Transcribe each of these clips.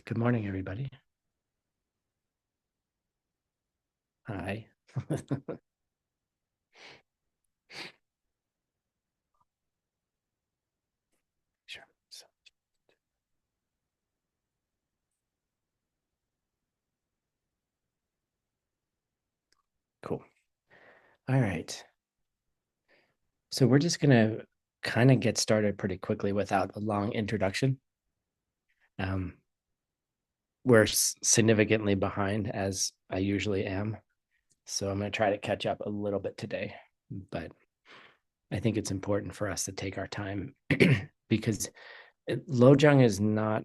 Good morning, everybody. Hi. Sure. Cool. All right. So we're just gonna kind of get started pretty quickly without a long introduction. Um, we're significantly behind, as I usually am. So I'm gonna try to catch up a little bit today, but I think it's important for us to take our time because Lojong is not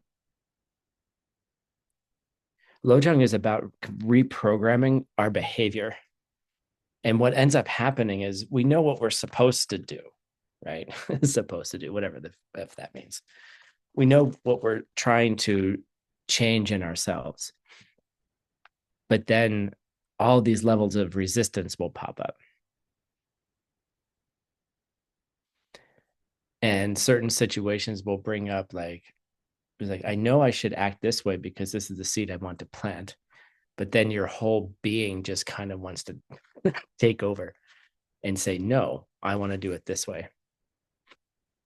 Lojong is about reprogramming our behavior. And what ends up happening is we know what we're supposed to do, right? Supposed to do, whatever if that means. We know what we're trying to change in ourselves. But then all these levels of resistance will pop up. And certain situations will bring up like I know I should act this way because this is the seed I want to plant. But then your whole being just kind of wants to take over and say, no, I want to do it this way.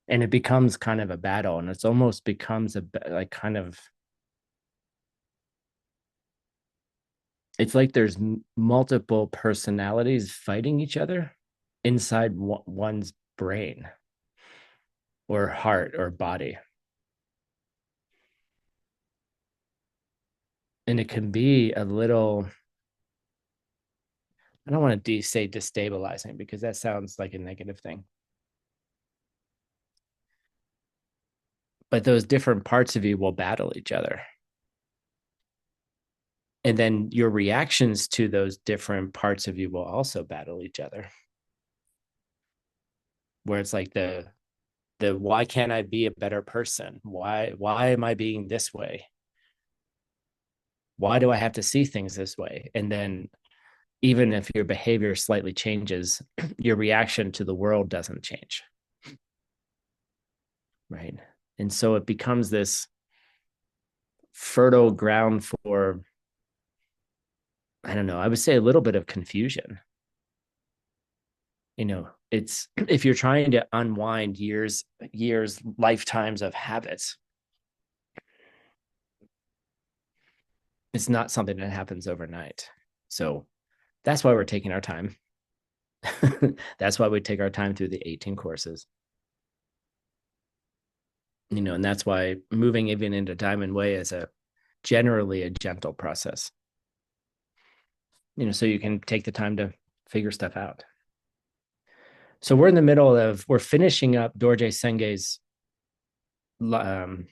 And it becomes kind of a battle, and it's almost becomes a like kind of it's like there's multiple personalities fighting each other inside one's brain or heart or body. And it can be a little, I don't want to say destabilizing because that sounds like a negative thing. But those different parts of you will battle each other. And then your reactions to those different parts of you will also battle each other. Where it's like the why can't I be a better person? Why am I being this way? Why do I have to see things this way? And then even if your behavior slightly changes, your reaction to the world doesn't change. Right. And so it becomes this fertile ground for, I don't know, I would say a little bit of confusion. It's if you're trying to unwind lifetimes of habits, it's not something that happens overnight. So that's why we're taking our time. That's why we take our time through the 18 courses. And that's why moving even into Diamond Way is a generally a gentle process. So you can take the time to figure stuff out. So we're finishing up Dorje Senge's Lojong,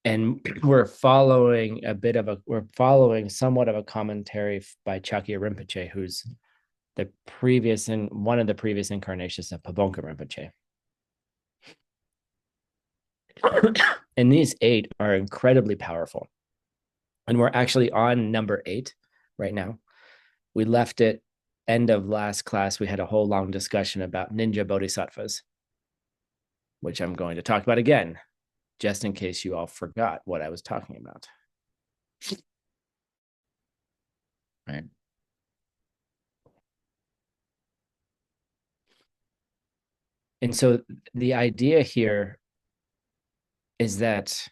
and we're following somewhat of a commentary by Chakya Rinpoche, who's one of the previous incarnations of Pabonka Rinpoche. And these 8 are incredibly powerful. And we're actually on number 8 right now. We left it end of last class. We had a whole long discussion about ninja bodhisattvas, which I'm going to talk about again, just in case you all forgot what I was talking about. Right. And so the idea here is that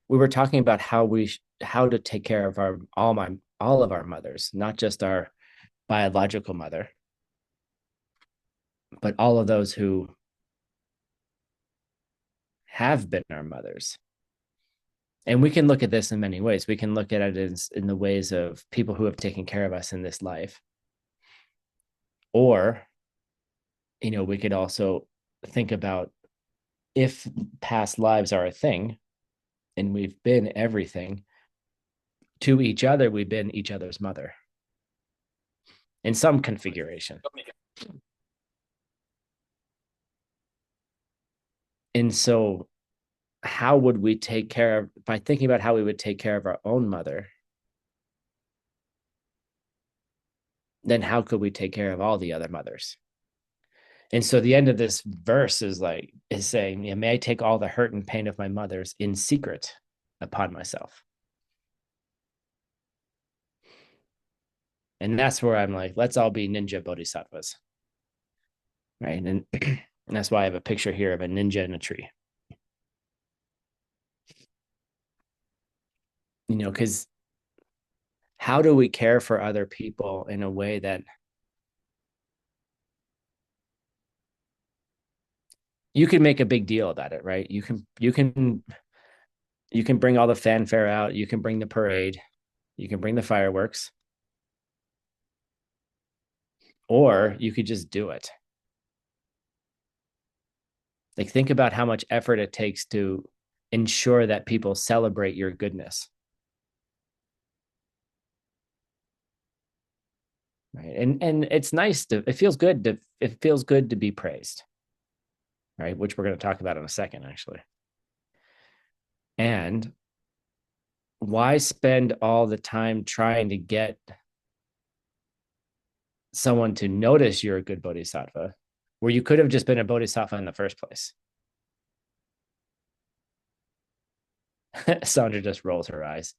we were talking about how to take care of all of our mothers, not just our biological mother, but all of those who have been our mothers. And we can look at this in many ways. We can look at it in the ways of people who have taken care of us in this life. Or, we could also think about if past lives are a thing and we've been everything to each other, we've been each other's mother in some configuration. And so, how would we take care of, by thinking about how we would take care of our own mother, then how could we take care of all the other mothers? And so the end of this verse is saying, yeah, may I take all the hurt and pain of my mothers in secret upon myself. And that's where I'm like, let's all be ninja bodhisattvas. Right. And that's why I have a picture here of a ninja in a tree. Because how do we care for other people in a way that you can make a big deal about it, right? You can bring all the fanfare out, you can bring the parade, you can bring the fireworks, or you could just do it. Like, think about how much effort it takes to ensure that people celebrate your goodness. Right. And it's nice to, it feels good to be praised, right? Which we're going to talk about in a second, actually. And why spend all the time trying to get someone to notice you're a good bodhisattva where you could have just been a bodhisattva in the first place? Sandra just rolls her eyes.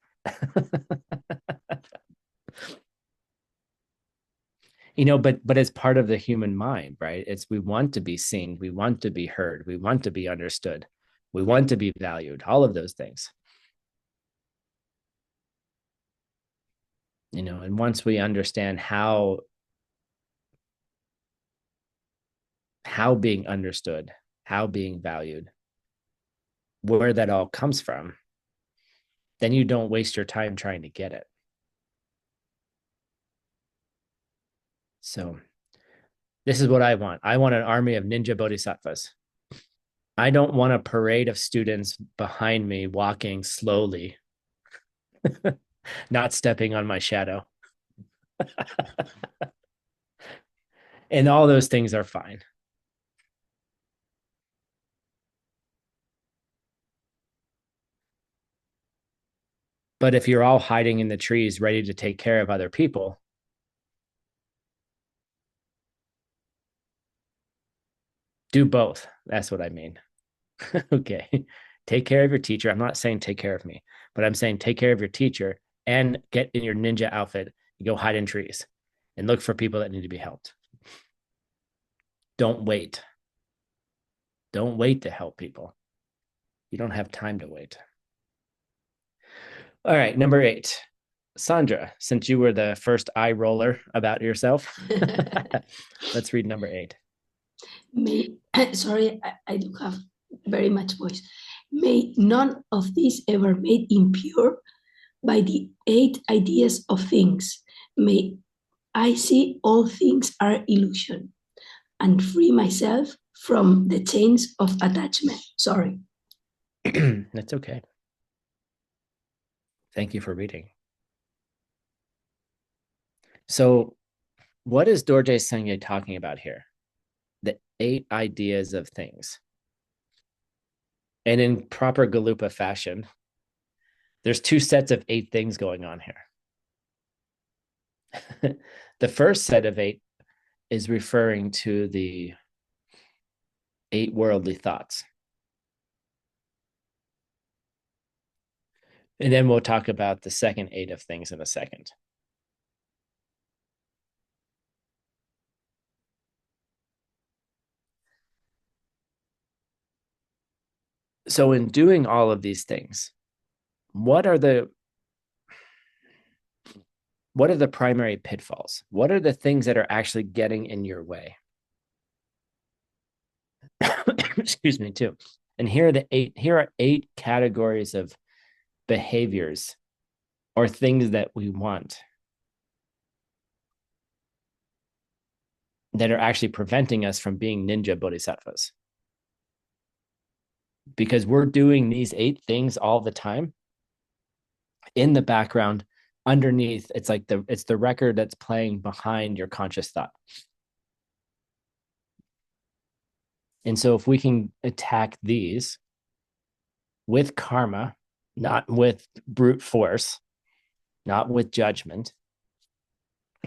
But it's part of the human mind, right? It's, we want to be seen, we want to be heard, we want to be understood, we want to be valued, all of those things. And once we understand how being understood, how being valued, where that all comes from, then you don't waste your time trying to get it. So this is what I want. I want an army of ninja bodhisattvas. I don't want a parade of students behind me walking slowly, not stepping on my shadow. And all those things are fine. But if you're all hiding in the trees, ready to take care of other people, do both. That's what I mean. Okay. Take care of your teacher. I'm not saying take care of me, but I'm saying take care of your teacher and get in your ninja outfit and go hide in trees and look for people that need to be helped. Don't wait. Don't wait to help people. You don't have time to wait. All right, number 8. Sandra, since you were the first eye roller about yourself, let's read number 8. Sorry, I do have very much voice. May none of this ever made impure by the 8 ideas of things. May I see all things are illusion and free myself from the chains of attachment. Sorry. That's okay. Thank you for reading. So, what is Dorje Sangye talking about here? The 8 ideas of things. And in proper Galupa fashion, there's 2 sets of 8 things going on here. The first set of 8 is referring to the 8 worldly thoughts. And then we'll talk about the second 8 of things in a second. So in doing all of these things, what are the primary pitfalls? What are the things that are actually getting in your way? Excuse me, too. And here are 8 categories of behaviors or things that we want that are actually preventing us from being ninja bodhisattvas. Because we're doing these 8 things all the time in the background. Underneath, it's like it's the record that's playing behind your conscious thought. And so if we can attack these with karma, not with brute force, not with judgment,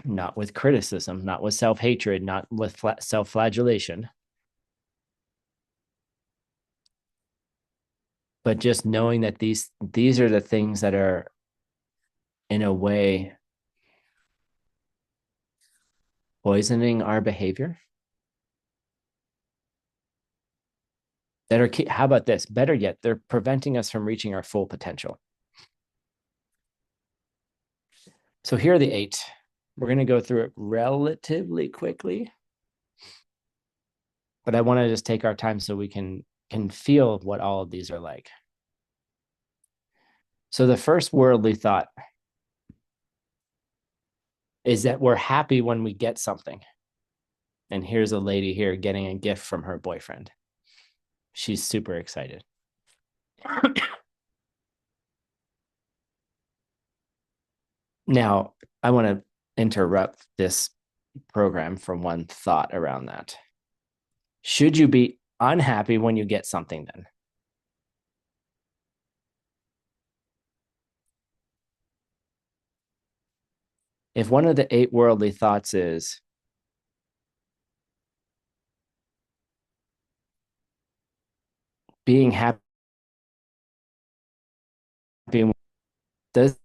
not with criticism, not with self-hatred, not with self-flagellation, but just knowing that these are the things that are in a way poisoning our behavior, that are, how about this, better yet, they're preventing us from reaching our full potential. So here are the 8. We're going to go through it relatively quickly, but I want to just take our time so we can feel what all of these are like. So the first worldly thought is that we're happy when we get something. And here's a lady here getting a gift from her boyfriend. She's super excited. Now, I want to interrupt this program for one thought around that. Should you be unhappy when you get something then? If one of the 8 worldly thoughts is being happy, does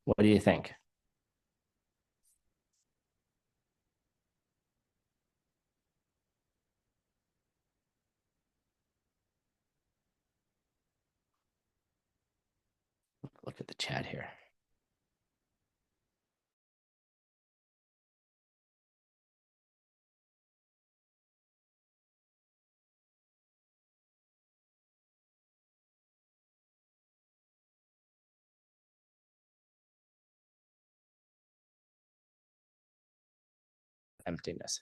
what do you think? Look at the chat here. Emptiness.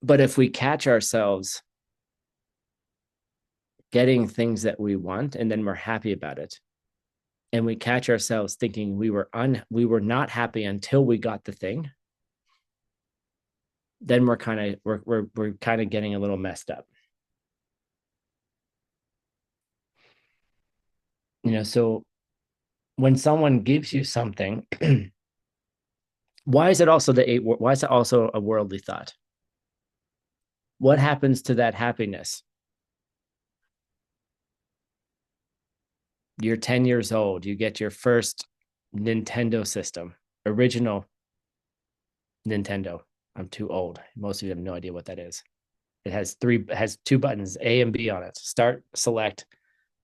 But if we catch ourselves getting things that we want and then we're happy about it, and we catch ourselves thinking we were not happy until we got the thing, then we're kind of getting a little messed up. So when someone gives you something, why is it also the 8? Why is it also a worldly thought? What happens to that happiness? You're 10 years old, you get your first Nintendo system, original Nintendo. I'm too old. Most of you have no idea what that is. It has 2 buttons, A and B on it. Start, select,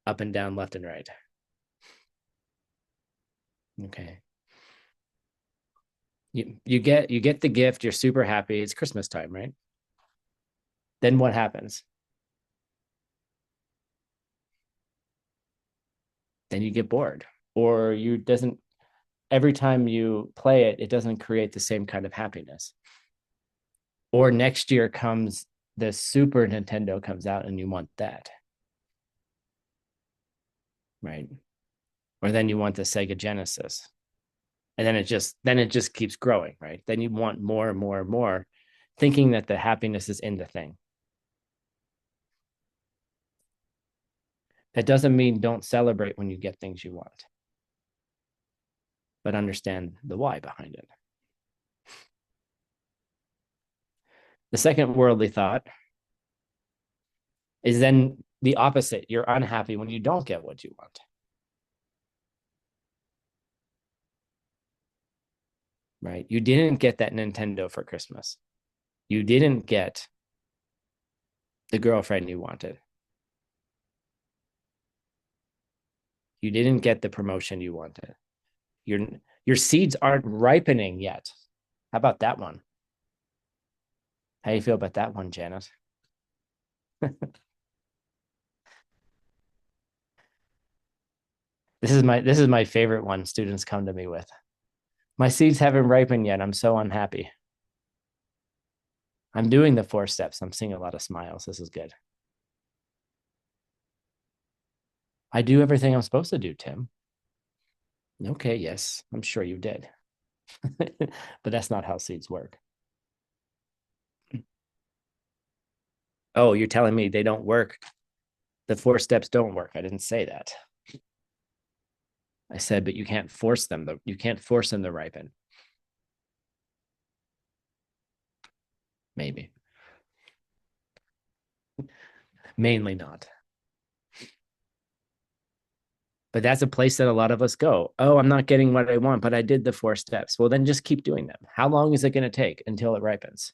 up and down, left and right. Okay. You get the gift, you're super happy. It's Christmas time, right? Then what happens? Then you get bored, or you doesn't every time you play it, it doesn't create the same kind of happiness. Or next year comes the Super Nintendo comes out and you want that, right? Or then you want the Sega Genesis. And then it just keeps growing, right? Then you want more and more and more, thinking that the happiness is in the thing. That doesn't mean don't celebrate when you get things you want, but understand the why behind it. The second worldly thought is then the opposite. You're unhappy when you don't get what you want. Right? You didn't get that Nintendo for Christmas. You didn't get the girlfriend you wanted. You didn't get the promotion you wanted. Your your seeds aren't ripening yet. How about that one? How do you feel about that one, Janet? This is my favorite one students come to me with. My seeds haven't ripened yet. I'm so unhappy. I'm doing the 4 steps. I'm seeing a lot of smiles. This is good. I do everything I'm supposed to do, Tim. Okay, yes, I'm sure you did. But that's not how seeds work. Oh, you're telling me they don't work? The 4 steps don't work. I didn't say that. I said, but you can't force them. You can't force them to ripen. Maybe. Mainly not. But that's a place that a lot of us go. Oh, I'm not getting what I want, but I did the 4 steps. Well, then just keep doing them. How long is it going to take until it ripens?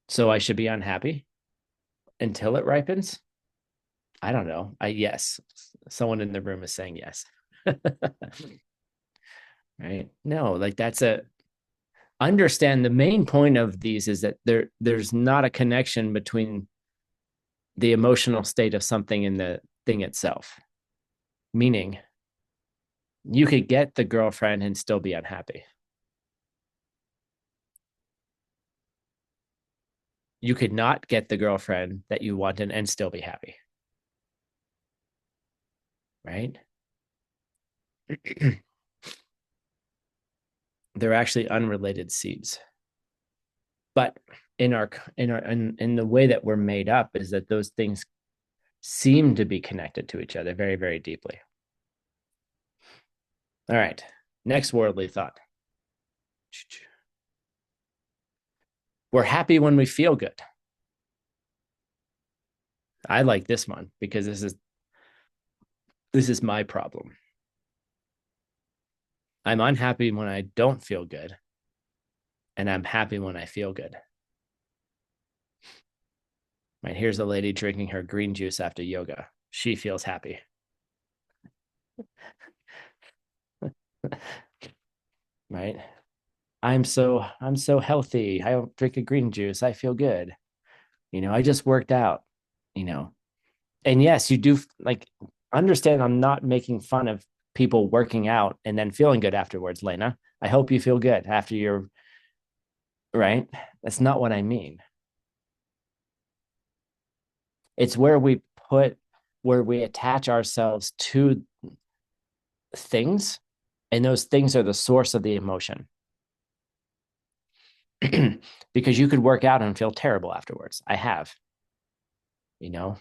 So I should be unhappy until it ripens? I don't know. Yes. Someone in the room is saying yes. Right? No, like that's a understand the main point of these is that there's not a connection between the emotional state of something and the thing itself. Meaning, you could get the girlfriend and still be unhappy. You could not get the girlfriend that you wanted and still be happy. Right? They're actually unrelated seeds. But in the way that we're made up is that those things seem to be connected to each other very, very deeply. All right. Next worldly thought. We're happy when we feel good. I like this one because this is my problem. I'm unhappy when I don't feel good, and I'm happy when I feel good. Right, here's a lady drinking her green juice after yoga. She feels happy. Right? I'm so healthy. I don't drink a green juice. I feel good. I just worked out, you know. And yes, you do like understand I'm not making fun of people working out and then feeling good afterwards, Lena. I hope you feel good after you're right. That's not what I mean. It's where we attach ourselves to things, and those things are the source of the emotion. Because you could work out and feel terrible afterwards. I have, you know,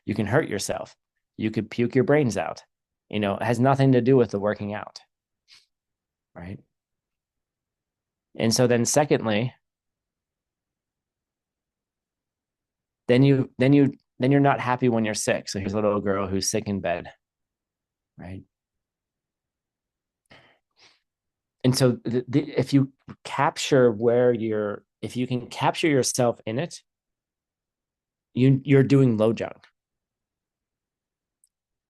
you can hurt yourself. You could puke your brains out. It has nothing to do with the working out. Right. And so secondly, then you're not happy when you're sick. So here's a little girl who's sick in bed. Right. And so if you if you can capture yourself in it, you're doing lojong.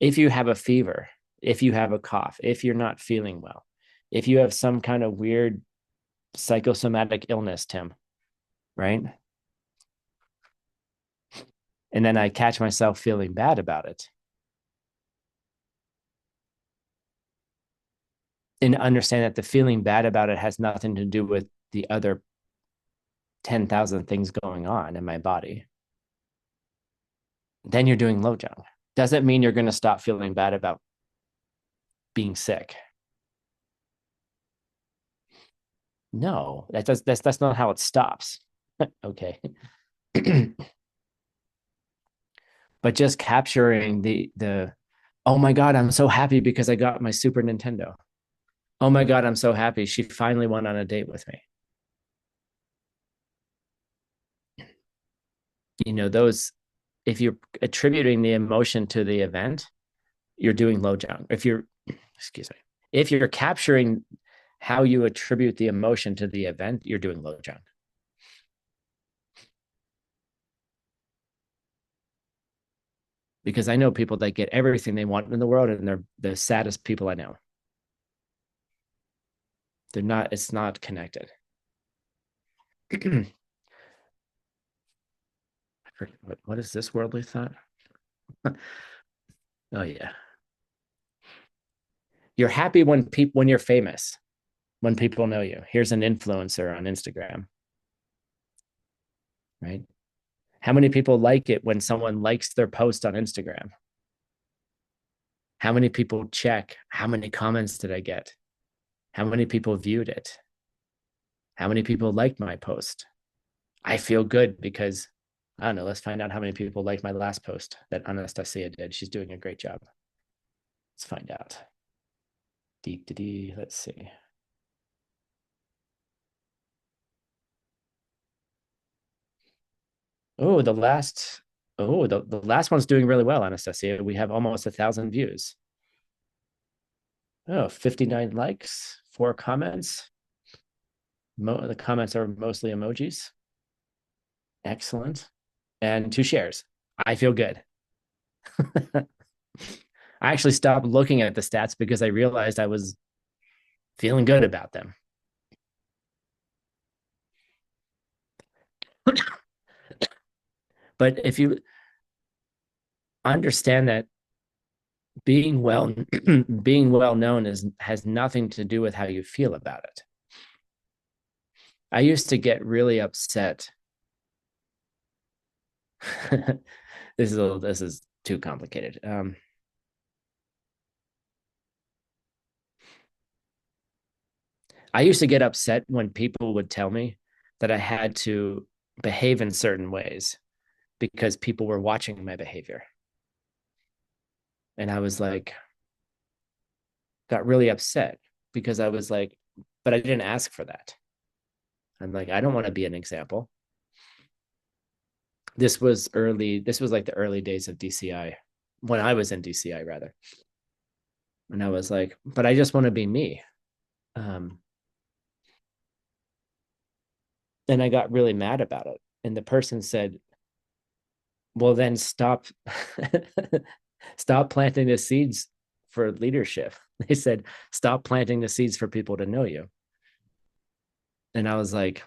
If you have a fever, if you have a cough, if you're not feeling well, if you have some kind of weird psychosomatic illness, Tim, right? And then I catch myself feeling bad about it. And understand that the feeling bad about it has nothing to do with the other 10,000 things going on in my body. Then you're doing lojong. Doesn't mean you're going to stop feeling bad about being sick. No, that's not how it stops. Okay. But just capturing the oh my god, I'm so happy because I got my Super Nintendo. Oh my god, I'm so happy she finally went on a date with me. Those if you're attributing the emotion to the event, you're doing lojong. Excuse me, if you're capturing how you attribute the emotion to the event, you're doing lojong. Because I know people that get everything they want in the world and they're the saddest people I know. They're not, it's not connected. What is this worldly thought? Oh yeah. You're happy when you're famous, when people know you. Here's an influencer on Instagram, right? How many people like it when someone likes their post on Instagram? How many people check how many comments did I get? How many people viewed it? How many people liked my post? I feel good because I don't know. Let's find out how many people liked my last post that Anastasia did. She's doing a great job. Let's find out. Let's see. Oh, the last one's doing really well, Anastasia. We have almost 1,000 views. Oh, 59 likes, 4 comments. The comments are mostly emojis. Excellent. And 2 shares. I feel good. I actually stopped looking at the stats because I realized I was feeling good about them. But if you understand that being well being well known is has nothing to do with how you feel about it. I used to get really upset. This is too complicated. I used to get upset when people would tell me that I had to behave in certain ways because people were watching my behavior. And I was like, got really upset because I was like, but I didn't ask for that. I'm like, I don't want to be an example. This was like the early days of DCI, when I was in DCI rather. And I was like, but I just want to be me. Um, and I got really mad about it. And the person said, well, then stop planting the seeds for leadership. They said, stop planting the seeds for people to know you. And I was like,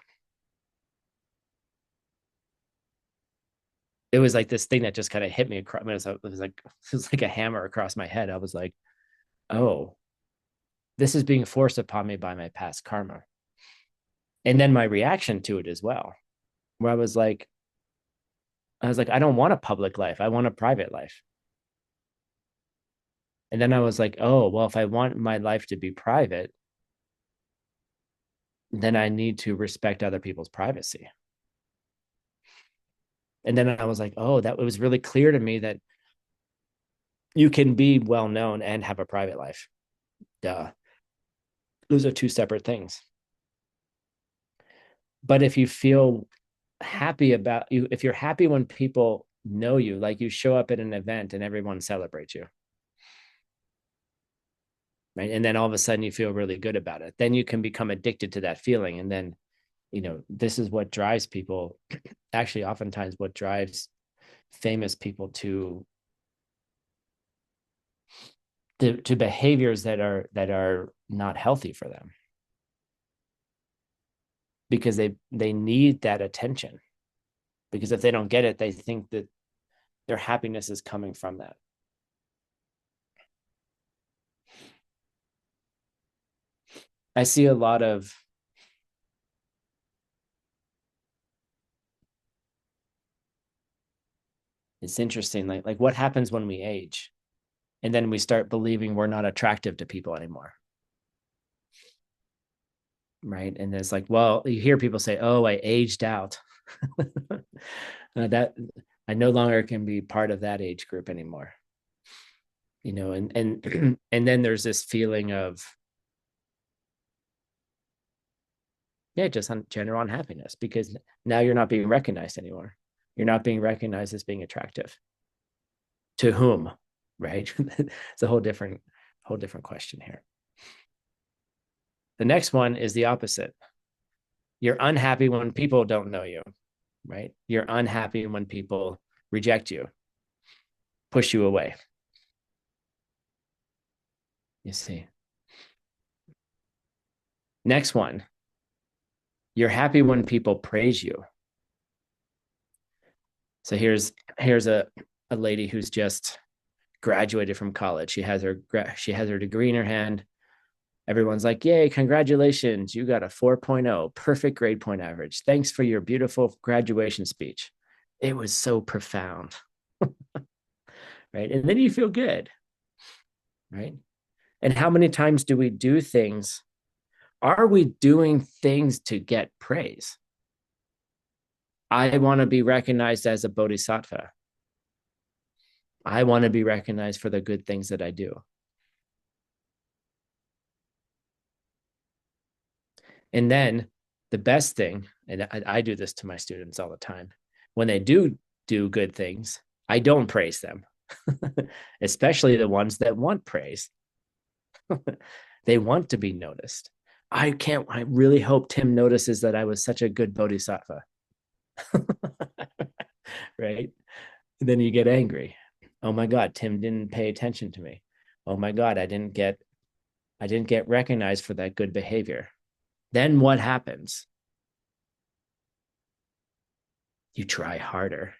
it was like this thing that just kind of hit me across. It was like a hammer across my head. I was like, oh, this is being forced upon me by my past karma. And then my reaction to it as well, where I was like, I don't want a public life. I want a private life. And then I was like, oh, well, if I want my life to be private, then I need to respect other people's privacy. And then I was like, oh, that was really clear to me that you can be well known and have a private life. Duh. Those are two separate things. But if you feel happy about you, if you're happy when people know you, like you show up at an event and everyone celebrates you, right? And then all of a sudden you feel really good about it, then you can become addicted to that feeling. And then, this is what drives people, actually, oftentimes what drives famous people to behaviors that are not healthy for them because they need that attention, because if they don't get it, they think that their happiness is coming from that. I see a lot of it's interesting, like what happens when we age and then we start believing we're not attractive to people anymore, right? And it's like, well, you hear people say, oh, I aged out. That I no longer can be part of that age group anymore, and and then there's this feeling of, yeah, just on general unhappiness because now you're not being recognized anymore. You're not being recognized as being attractive. To whom? Right? It's a whole different question here. The next one is the opposite. You're unhappy when people don't know you, right? You're unhappy when people reject you, push you away. You see. Next one. You're happy when people praise you. So here's a lady who's just graduated from college. She has her degree in her hand. Everyone's like, yay, congratulations. You got a 4.0, perfect grade point average. Thanks for your beautiful graduation speech. It was so profound. Right. And then you feel good. Right. And how many times do we do things? Are we doing things to get praise? I want to be recognized as a bodhisattva. I want to be recognized for the good things that I do. And then the best thing, and I do this to my students all the time, when they do good things, I don't praise them, especially the ones that want praise. They want to be noticed. I really hope Tim notices that I was such a good bodhisattva. Right? Then you get angry. Oh my God, Tim didn't pay attention to me. Oh my God, I didn't get recognized for that good behavior. Then what happens? You try harder.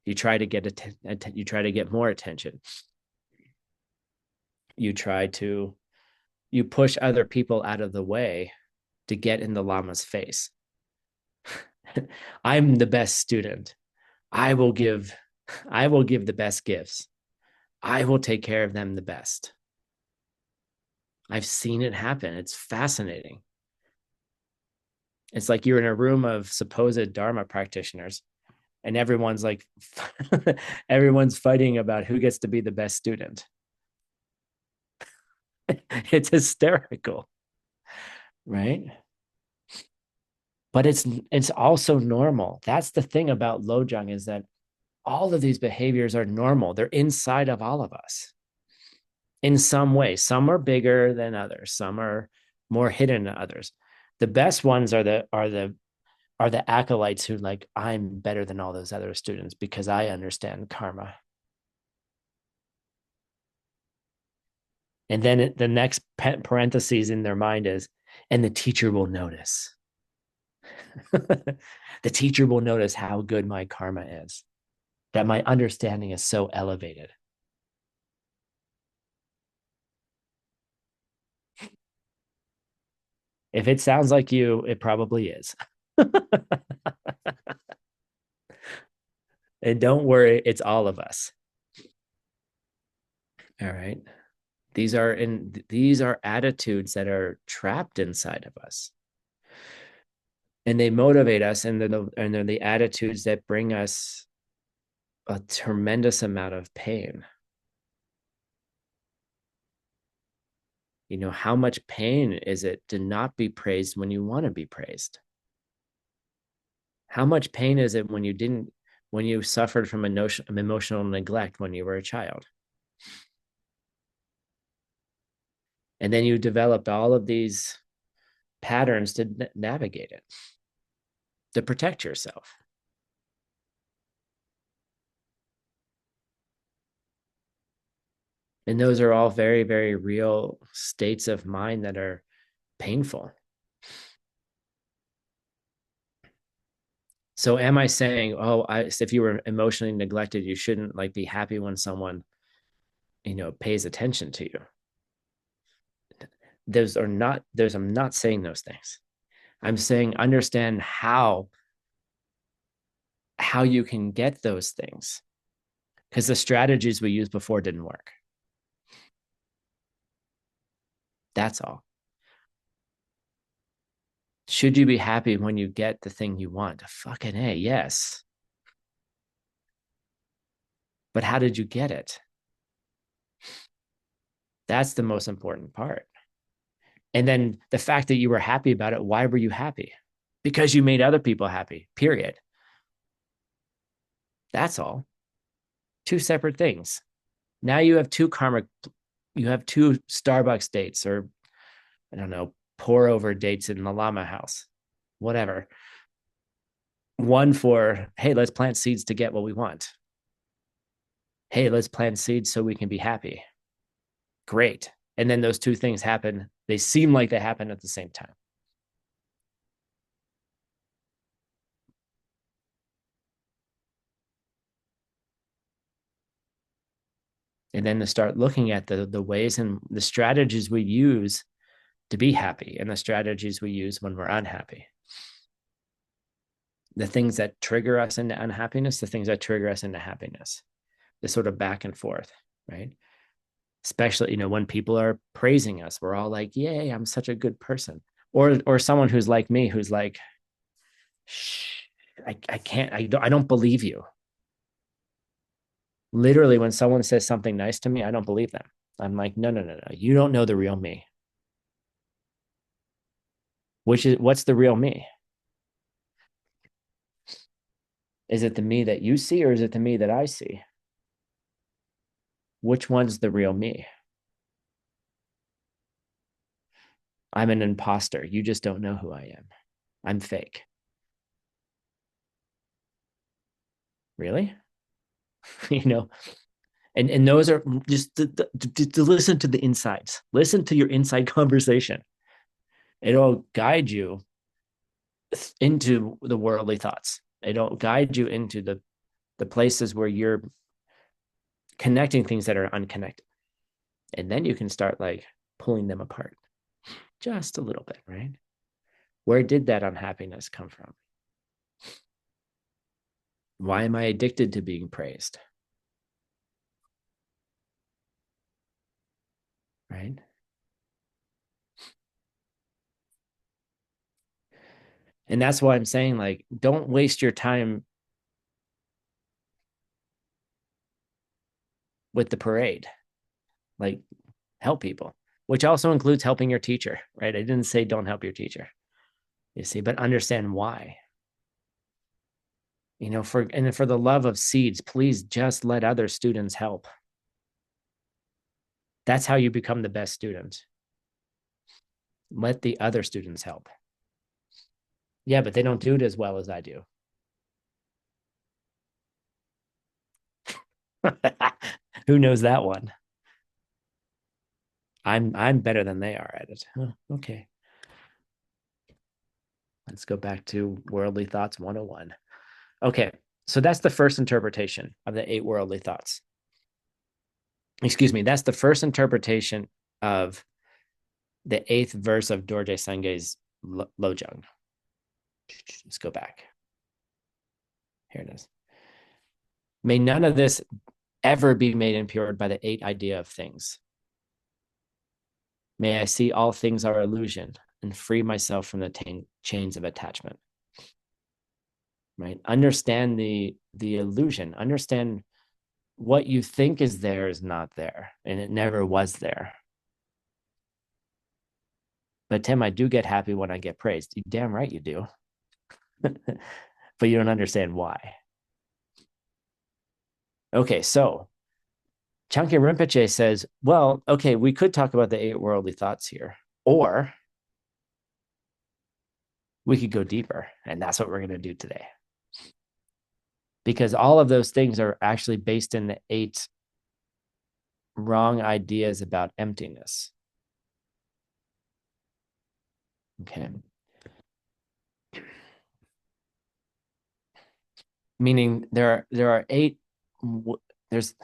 You try to get more attention. You try to you push other people out of the way to get in the Lama's face. I'm the best student. I will give I will give the best gifts. I will take care of them the best. I've seen it happen. It's fascinating. It's like you're in a room of supposed Dharma practitioners, and everyone's like, everyone's fighting about who gets to be the best student. It's hysterical, right? But it's also normal. That's the thing about Lojong, is that all of these behaviors are normal. They're inside of all of us in some way. Some are bigger than others. Some are more hidden than others. The best ones are the acolytes who, like, I'm better than all those other students because I understand karma. And then the next parentheses in their mind is, and the teacher will notice. The teacher will notice how good my karma is, that my understanding is so elevated. If it sounds like you, it probably is. And don't worry, it's all of us. All right. These are attitudes that are trapped inside of us. And they motivate us, and they're the attitudes that bring us a tremendous amount of pain. How much pain is it to not be praised when you want to be praised? How much pain is it when you suffered from emotional neglect when you were a child? And then you developed all of these patterns to navigate it, to protect yourself. And those are all very, very real states of mind that are painful. So am I saying, if you were emotionally neglected, you shouldn't like be happy when someone, pays attention to you? I'm not saying those things. I'm saying understand how you can get those things, because the strategies we used before didn't work. That's all. Should you be happy when you get the thing you want? Fucking A, yes. But how did you get it? That's the most important part. And then the fact that you were happy about it, why were you happy? Because you made other people happy, period. That's all. Two separate things. Now you have two Starbucks dates, or I don't know, pour over dates in the Lama house, whatever. One for, hey, let's plant seeds to get what we want. Hey, let's plant seeds so we can be happy. Great. And then those two things happen. They seem like they happen at the same time. And then to start looking at the ways and the strategies we use to be happy and the strategies we use when we're unhappy. The things that trigger us into unhappiness, the things that trigger us into happiness, this sort of back and forth, right? Especially, when people are praising us, we're all like, yay, I'm such a good person. Or someone who's like me, who's like, Shh, I can't, I don't believe you. Literally, when someone says something nice to me, I don't believe them. I'm like, no, no, no, no. You don't know the real me. What's the real me? Is it the me that you see, or is it the me that I see? Which one's the real me? I'm an imposter. You just don't know who I am. I'm fake. Really? you know, and those are just to listen to the insides. Listen to your inside conversation. It'll guide you into the worldly thoughts. It'll guide you into the places where you're connecting things that are unconnected. And then you can start like pulling them apart just a little bit, right? Where did that unhappiness come from? Why am I addicted to being praised? Right? And that's why I'm saying, like, don't waste your time with the parade. Like, help people, which also includes helping your teacher, right? I didn't say don't help your teacher, you see, but understand why. For the love of seeds, please just let other students help. That's how you become the best student. Let the other students help. Yeah, but they don't do it as well as I do. Who knows that one? I'm better than they are at it. Huh, okay. Let's go back to worldly thoughts 101. Okay. So that's the first interpretation of the eight worldly thoughts. Excuse me. That's the first interpretation of the eighth verse of Dorje Sangye's Lojong. Let's go back. Here it is. May none of this ever be made impure by the eight idea of things. May I see all things are illusion and free myself from the chains of attachment. Right? Understand the illusion. Understand what you think is there is not there, and it never was there. But Tim, I do get happy when I get praised. You damn right you do. But you don't understand why. Okay, so Chankyar Rinpoche says, well, okay, we could talk about the eight worldly thoughts here, or we could go deeper. And that's what we're going to do today. Because all of those things are actually based in the eight wrong ideas about emptiness. Okay. Meaning there are eight, there's,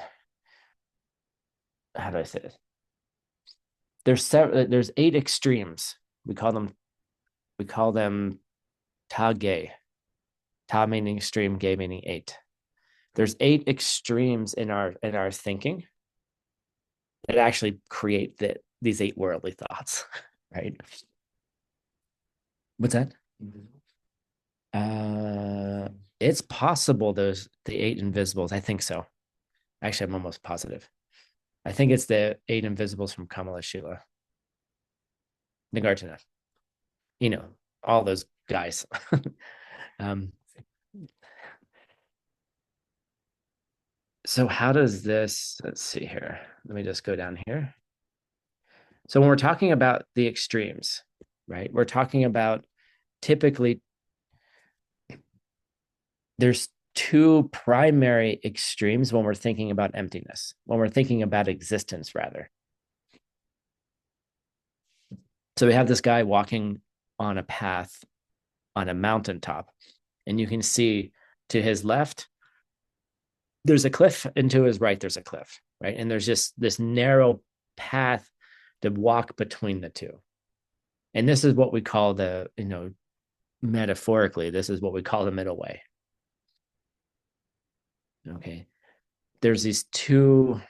how do I say this? There's eight extremes. We call them ta gay. Ta meaning extreme, gay meaning eight. There's eight extremes in our thinking that actually create these eight worldly thoughts, right? What's that? Uh, it's possible those the eight invisibles. I think so. Actually, I'm almost positive. I think it's the eight invisibles from Kamala Shila, Nagarjuna. All those guys. um, so how does this? Let's see here. Let me just go down here. So when we're talking about the extremes, right? We're talking about typically there's two primary extremes when we're thinking about emptiness, when we're thinking about existence, rather. So we have this guy walking on a path on a mountaintop, and you can see to his left, there's a cliff, and to his right, there's a cliff, right? And there's just this narrow path to walk between the two. And this is what we call metaphorically, this is what we call the middle way. Okay. There's these two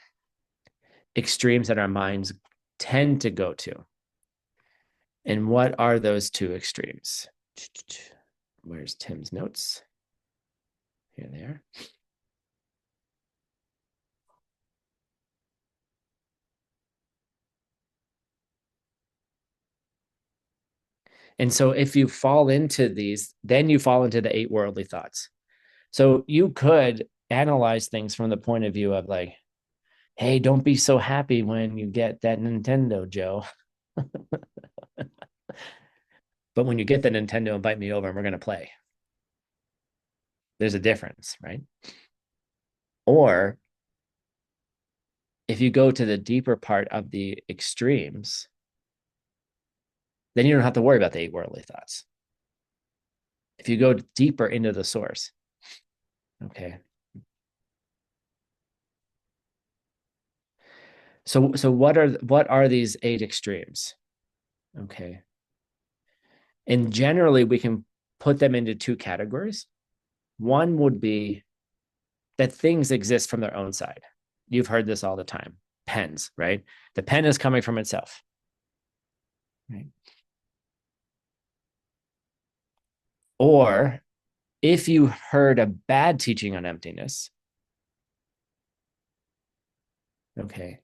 extremes that our minds tend to go to. And what are those two extremes? Where's Tim's notes? Here they are. And so if you fall into these, then you fall into the 8 worldly thoughts. So you could analyze things from the point of view of like, hey, don't be so happy when you get that Nintendo, Joe. But when you get the Nintendo, invite me over and we're going to play. There's a difference, right? Or if you go to the deeper part of the extremes, then you don't have to worry about the 8 worldly thoughts. If you go deeper into the source, okay. So what are these 8 extremes? Okay. And generally we can put them into 2 categories. One would be that things exist from their own side. You've heard this all the time. Pens, right? The pen is coming from itself. Right? Or if you heard a bad teaching on emptiness, okay.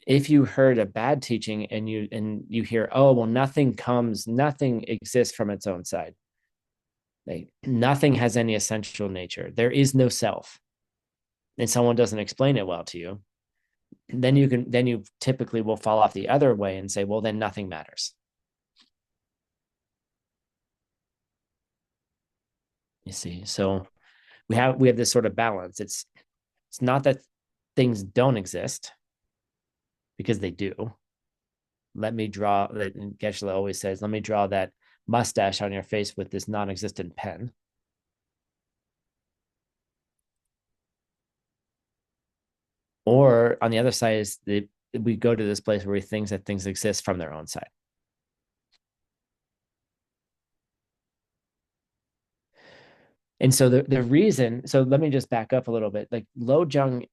If you heard a bad teaching and you hear, oh, well, nothing exists from its own side. Like, nothing has any essential nature. There is no self. And someone doesn't explain it well to you, then you typically will fall off the other way and say, well, then nothing matters. You see, so we have this sort of balance. It's not that things don't exist, because they do. Let me draw that. Geshe always says, let me draw that mustache on your face with this non-existent pen. Or on the other side is we go to this place where we think that things exist from their own side. And so the reason, so let me just back up a little bit. Like Lojong,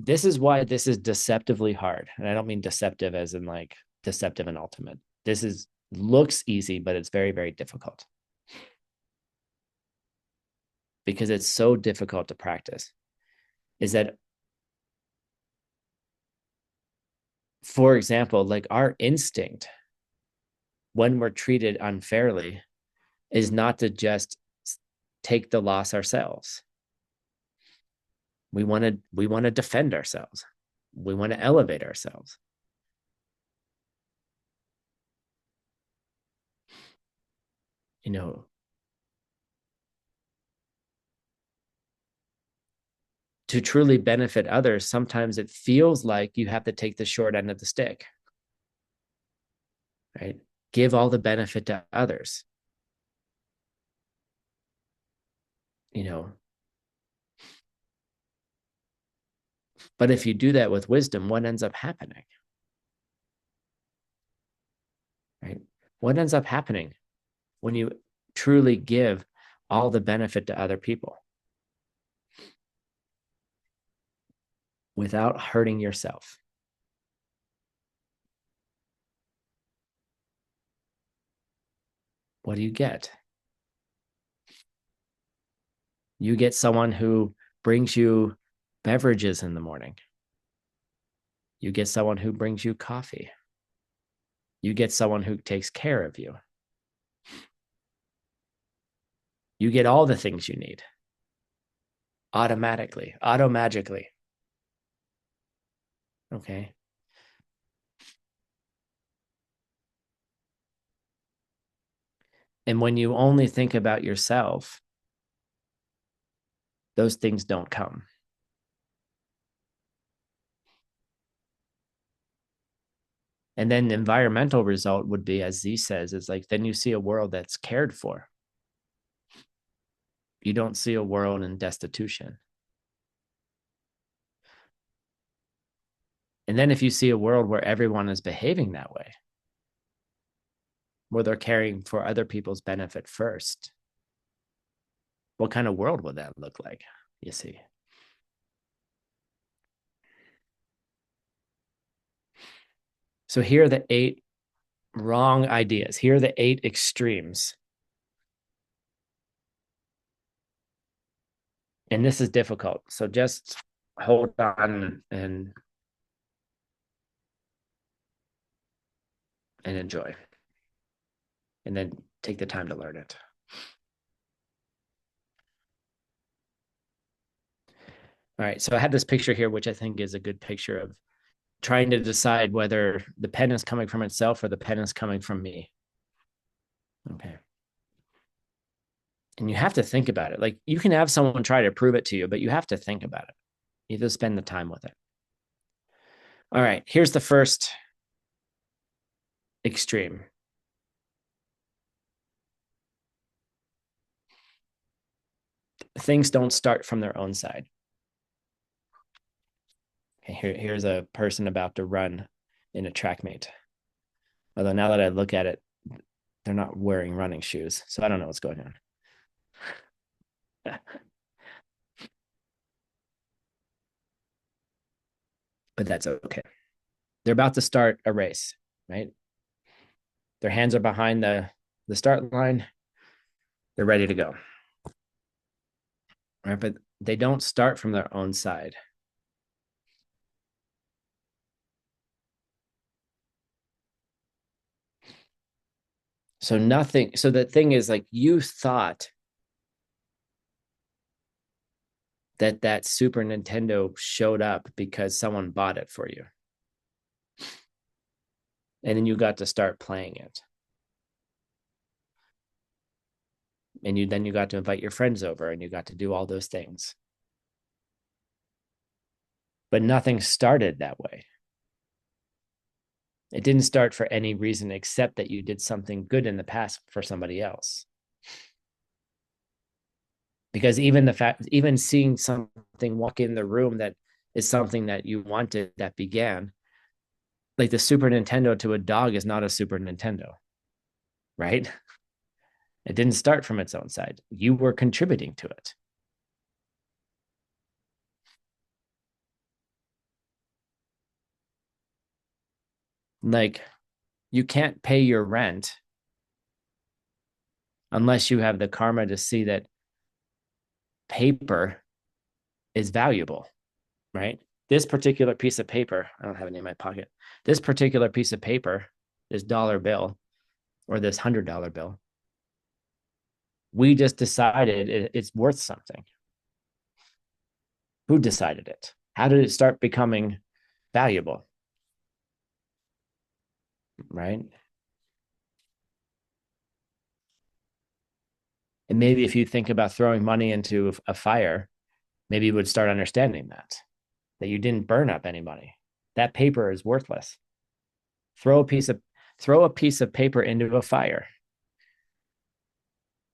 this is why this is deceptively hard. And I don't mean deceptive as in like deceptive and ultimate. This is looks easy, but it's very, very difficult because it's so difficult to practice. Is that, for example, like our instinct when we're treated unfairly is not to just take the loss ourselves. We want to defend ourselves. We want to elevate ourselves. You know, to truly benefit others, sometimes it feels like you have to take the short end of the stick, right? Give all the benefit to others. You know, but if you do that with wisdom, what ends up happening? Right? What ends up happening when you truly give all the benefit to other people without hurting yourself? What do you get? You get someone who brings you beverages in the morning. You get someone who brings you coffee. You get someone who takes care of you. You get all the things you need automatically, automagically. Okay. And when you only think about yourself, those things don't come. And then the environmental result would be, as Z says, is like, then you see a world that's cared for. You don't see a world in destitution. And then if you see a world where everyone is behaving that way, where they're caring for other people's benefit first, what kind of world would that look like? You see. So here are the 8 wrong ideas. Here are the 8 extremes. And this is difficult. So just hold on and enjoy. And then take the time to learn it. All right. So I have this picture here, which I think is a good picture of trying to decide whether the pen is coming from itself or the pen is coming from me. Okay. And you have to think about it. Like you can have someone try to prove it to you, but you have to think about it. You have to spend the time with it. All right. Here's the first extreme. Things don't start from their own side. Okay, here's a person about to run in a track meet. Although now that I look at it, they're not wearing running shoes. So I don't know what's going on. But that's okay. They're about to start a race, right? Their hands are behind the start line. They're ready to go. Right? But they don't start from their own side. So nothing, so the thing is like you thought that that Super Nintendo showed up because someone bought it for you. And then you got to start playing it. And you got to invite your friends over and you got to do all those things. But nothing started that way. It didn't start for any reason except that you did something good in the past for somebody else. Because even seeing something walk in the room that is something that you wanted that began, like the Super Nintendo to a dog is not a Super Nintendo, right? It didn't start from its own side. You were contributing to it. Like you can't pay your rent unless you have the karma to see that paper is valuable, right? This particular piece of paper, I don't have any in my pocket. This particular piece of paper, this dollar bill or this $100 bill, we just decided it's worth something. Who decided it? How did it start becoming valuable? Right. And maybe if you think about throwing money into a fire, maybe you would start understanding that you didn't burn up any money. That paper is worthless. Throw a piece of throw a piece of paper into a fire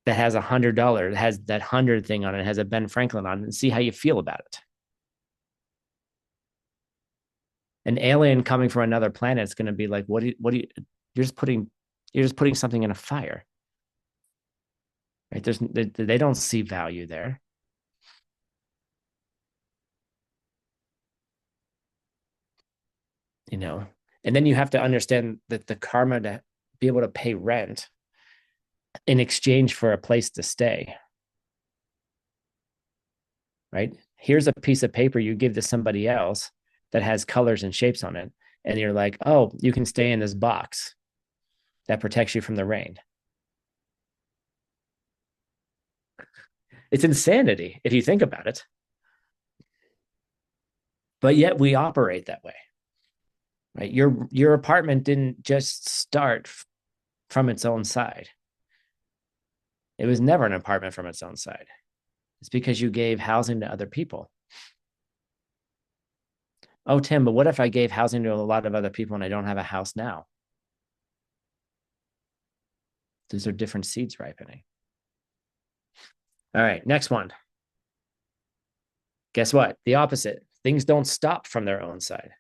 that has $100, has that 100 thing on it, has a Ben Franklin on it, and see how you feel about it. An alien coming from another planet is going to be like, you're just putting something in a fire, right? They don't see value there, you know. And then you have to understand that the karma to be able to pay rent in exchange for a place to stay, right? Here's a piece of paper you give to somebody else that has colors and shapes on it. And you're like, oh, you can stay in this box that protects you from the rain. It's insanity if you think about it. But yet we operate that way, right? Your apartment didn't just start from its own side. It was never an apartment from its own side. It's because you gave housing to other people. Oh, Tim, but what if I gave housing to a lot of other people and I don't have a house now? Those are different seeds ripening. All right, next one. Guess what? The opposite. Things don't stop from their own side.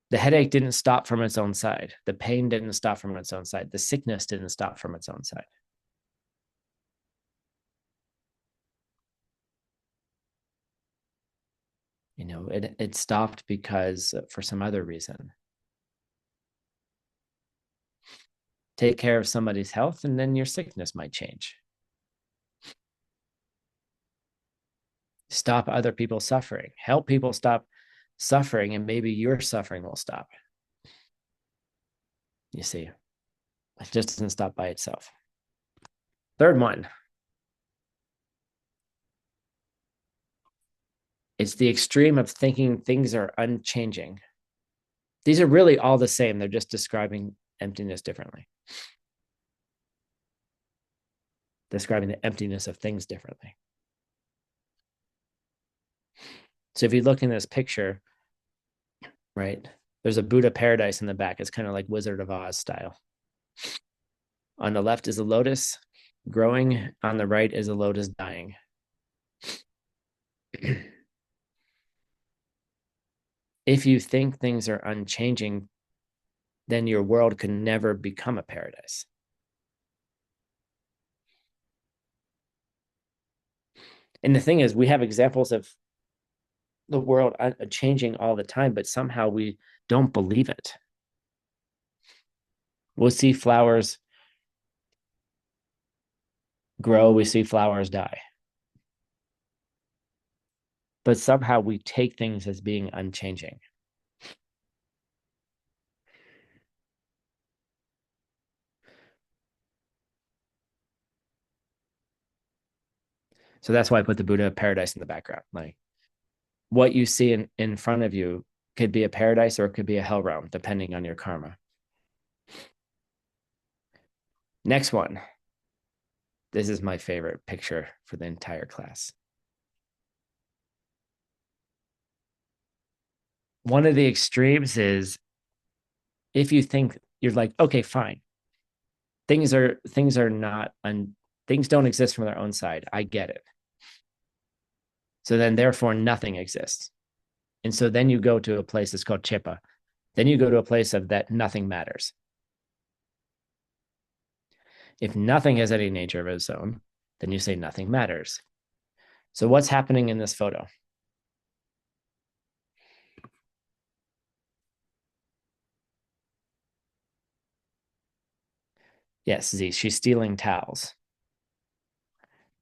The headache didn't stop from its own side. The pain didn't stop from its own side. The sickness didn't stop from its own side. You know, it stopped because for some other reason. Take care of somebody's health, and then your sickness might change. Stop other people suffering. Help people stop suffering, and maybe your suffering will stop. You see, it just doesn't stop by itself. Third one, it's the extreme of thinking things are unchanging. These are really all the same. They're just describing emptiness differently, describing the emptiness of things differently. So if you look in this picture, right, there's a Buddha paradise in the back. It's kind of like Wizard of Oz style. On the left is a lotus growing. On the right is a lotus dying. If you think things are unchanging, then your world can never become a paradise. And the thing is, we have examples of the world changing all the time, but somehow we don't believe it. We'll see flowers grow, we see flowers die. But somehow we take things as being unchanging. So that's why I put the Buddha paradise in the background. Like what you see in front of you could be a paradise or it could be a hell realm, depending on your karma. Next one. This is my favorite picture for the entire class. One of the extremes is if you think you're like, okay, fine. Things are not things don't exist from their own side. I get it. So then therefore nothing exists. And so then you go to a place that's called Chipa. Then you go to a place of that nothing matters. If nothing has any nature of its own, then you say nothing matters. So what's happening in this photo? Yes, Z, she's stealing towels.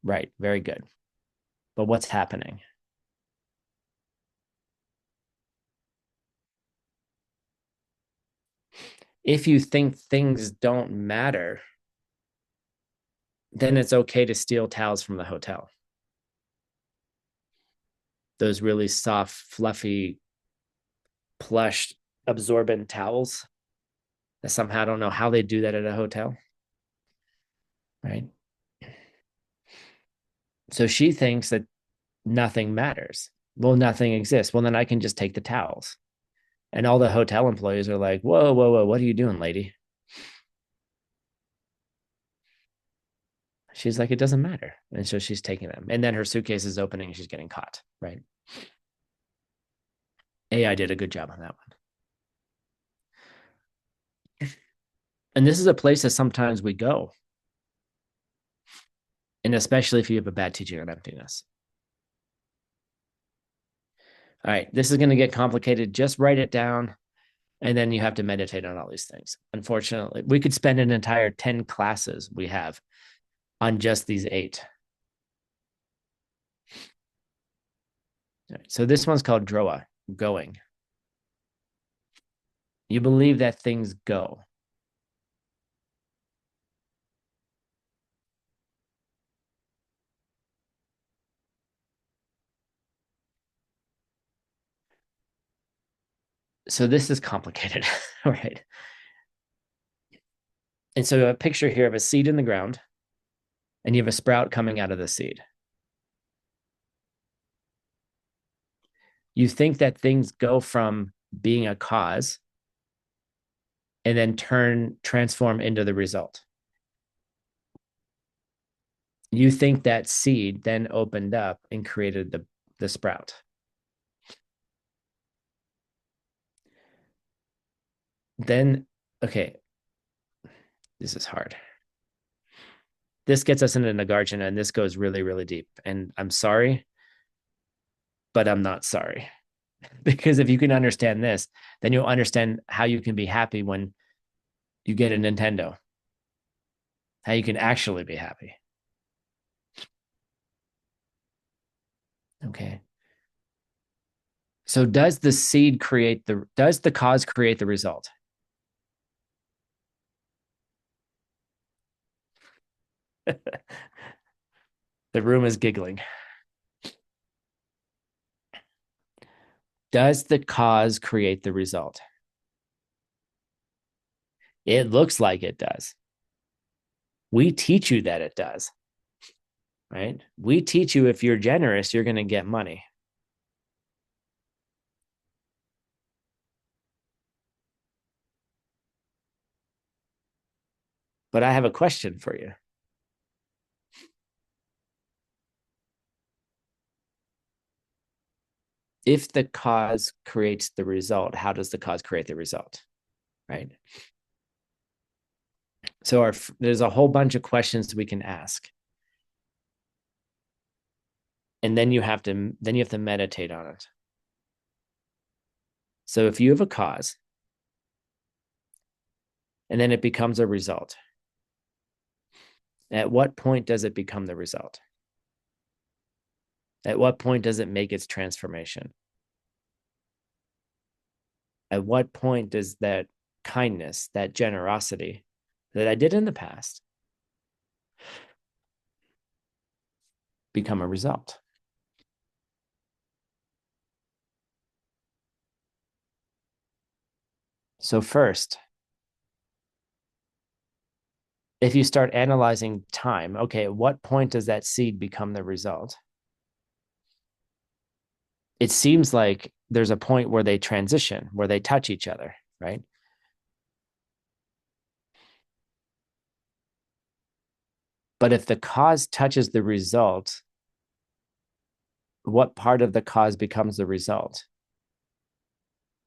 Right, very good. But what's happening? If you think things don't matter, then it's okay to steal towels from the hotel. Those really soft, fluffy, plush, absorbent towels that somehow I don't know how they do that at a hotel. Right. So she thinks that nothing matters. Well, nothing exists. Well, then I can just take the towels. And all the hotel employees are like, whoa, whoa, whoa, what are you doing, lady? She's like, it doesn't matter. And so she's taking them. And then her suitcase is opening and she's getting caught. Right. AI did a good job on that one. And this is a place that sometimes we go. And especially if you have a bad teaching on emptiness. All right, this is going to get complicated. Just write it down, and then you have to meditate on all these things. Unfortunately, we could spend an entire 10 classes we have on just these 8. Right, so this one's called Droa, going. You believe that things go. So this is complicated, right? And so a picture here of a seed in the ground, and you have a sprout coming out of the seed. You think that things go from being a cause and then transform into the result. You think that seed then opened up and created the sprout. Then, okay, this is hard. This gets us into Nagarjuna, and this goes really, really deep. And I'm sorry, but I'm not sorry. Because if you can understand this, then you'll understand how you can be happy when you get a Nintendo. how you can actually be happy. Okay. So does the cause create the result? The room is giggling. Does the cause create the result? It looks like it does. We teach you that it does, right? We teach you if you're generous, you're going to get money. But I have a question for you. If the cause creates the result, how does the cause create the result? Right. So there's a whole bunch of questions we can ask. And then you have to meditate on it. So if you have a cause and then it becomes a result, at what point does it become the result? At what point does it make its transformation? At what point does that kindness, that generosity that I did in the past become a result? So, first, if you start analyzing time, okay, at what point does that seed become the result? It seems like there's a point where they transition, where they touch each other, right? But if the cause touches the result, what part of the cause becomes the result?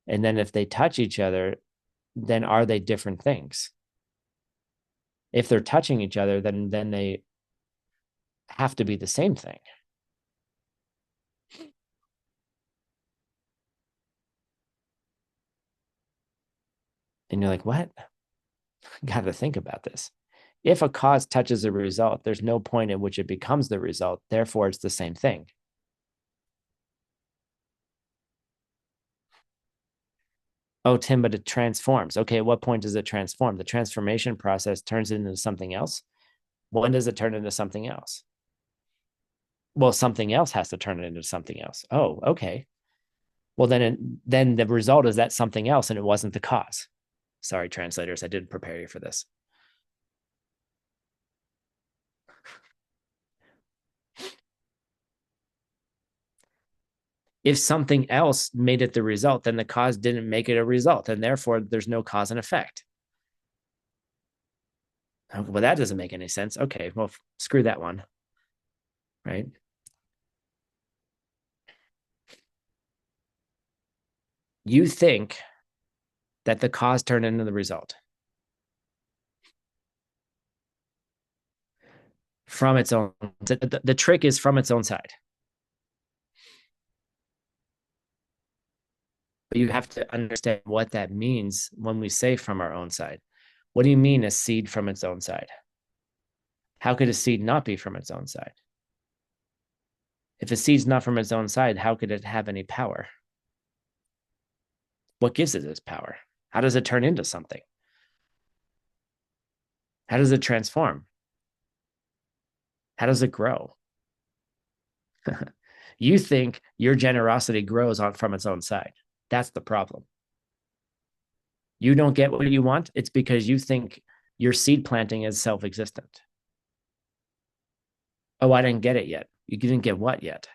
And then if they touch each other, then are they different things? If they're touching each other, then they have to be the same thing. And you're like, what? Got to think about this. If a cause touches a result, there's no point in which it becomes the result. Therefore, it's the same thing. Oh, Tim, but it transforms. Okay, at what point does it transform? The transformation process turns it into something else. When does it turn into something else? Well, something else has to turn it into something else. Oh, okay. Well, then the result is that something else, and it wasn't the cause. Sorry, translators, I didn't prepare you for this. If something else made it the result, then the cause didn't make it a result, and therefore there's no cause and effect. Well, that doesn't make any sense. Okay, well, screw that one, right? You think that the cause turned into the result from its own. The trick is from its own side. But you have to understand what that means when we say from our own side. What do you mean a seed from its own side? How could a seed not be from its own side? If a seed's not from its own side, how could it have any power? What gives it its power? How does it turn into something? How does it transform? How does it grow? You think your generosity grows from its own side. That's the problem. You don't get what you want. It's because you think your seed planting is self existent. Oh, I didn't get it yet. You didn't get what yet?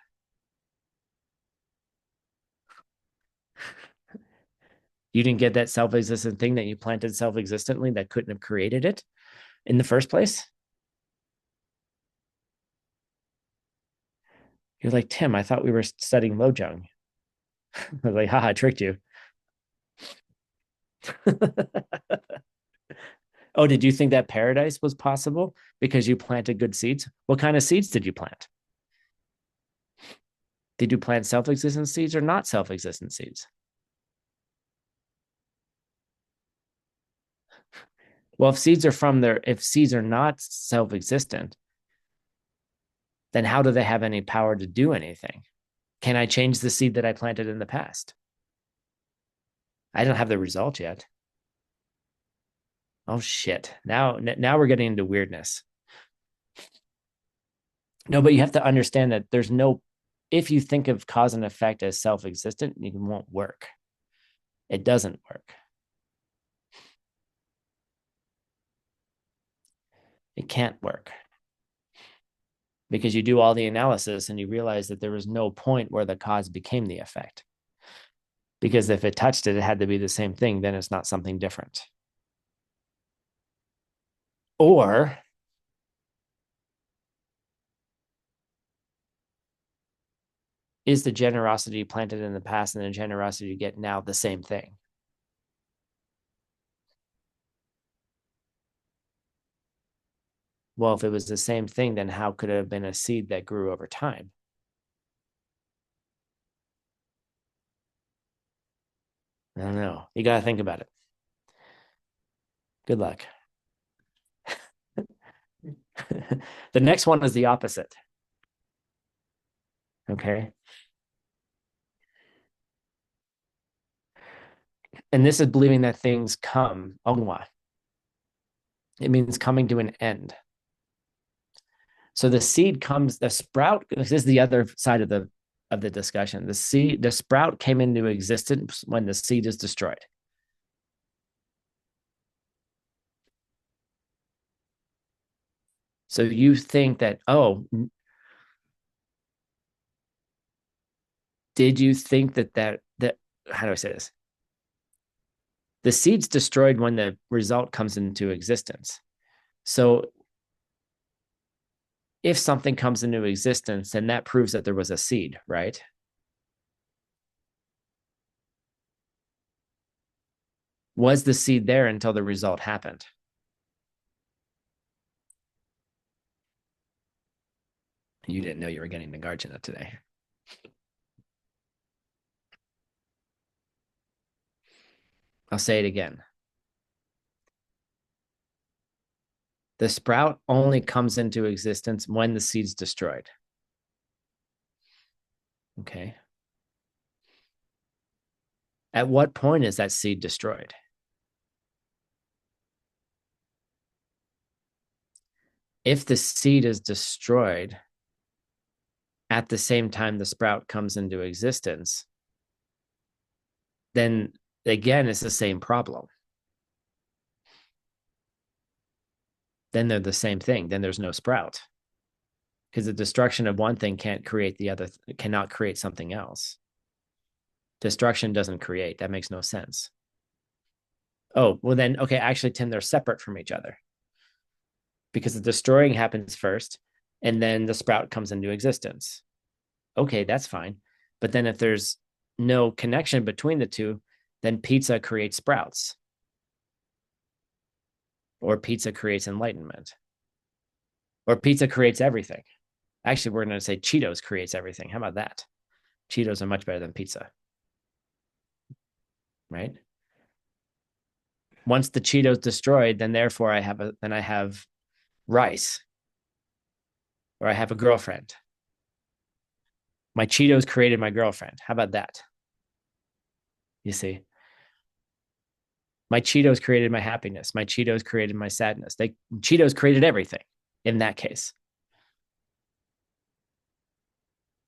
You didn't get that self existent thing that you planted self existently that couldn't have created it in the first place? You're like, Tim, I thought we were studying Lojong. I was like, haha, I tricked you. Oh, did you think that paradise was possible because you planted good seeds? What kind of seeds did you plant? Did you plant self existent seeds or not self existent seeds? Well, if seeds are not self-existent, then how do they have any power to do anything? Can I change the seed that I planted in the past? I don't have the result yet. Oh shit. Now we're getting into weirdness. No, but you have to understand that there's no, if you think of cause and effect as self-existent, it won't work. It doesn't work. It can't work because you do all the analysis and you realize that there was no point where the cause became the effect. Because if it touched it, it had to be the same thing. Then it's not something different. Or is the generosity planted in the past and the generosity you get now the same thing? Well, if it was the same thing, then how could it have been a seed that grew over time? I don't know. You got to think about it. Good luck. The next one is the opposite. Okay. And this is believing that things come, ongwa. It means coming to an end. So the seed comes, the sprout, this is the other side of the discussion. The sprout came into existence when the seed is destroyed. So you think that, oh, did you think that how do I say this? The seed's destroyed when the result comes into existence. So if something comes into existence, then that proves that there was a seed, right? Was the seed there until the result happened? You didn't know you were getting Nagarjuna today. I'll say it again. The sprout only comes into existence when the seed's destroyed. Okay. At what point is that seed destroyed? If the seed is destroyed at the same time the sprout comes into existence, then again, it's the same problem. Then they're the same thing. Then there's no sprout because the destruction of one thing can't create the other, cannot create something else. Destruction doesn't create. That makes no sense. Oh, well, then, okay, actually, Tim, they're separate from each other because the destroying happens first and then the sprout comes into existence. Okay, that's fine. But then if there's no connection between the two, then pizza creates sprouts or pizza creates enlightenment or pizza creates everything. Actually, we're going to say Cheetos creates everything. How about that? Cheetos are much better than pizza, right? Once the Cheetos destroyed, then therefore I have rice or I have a girlfriend. My Cheetos created my girlfriend. How about that? You see, my Cheetos created my happiness. My Cheetos created my sadness. Cheetos created everything in that case.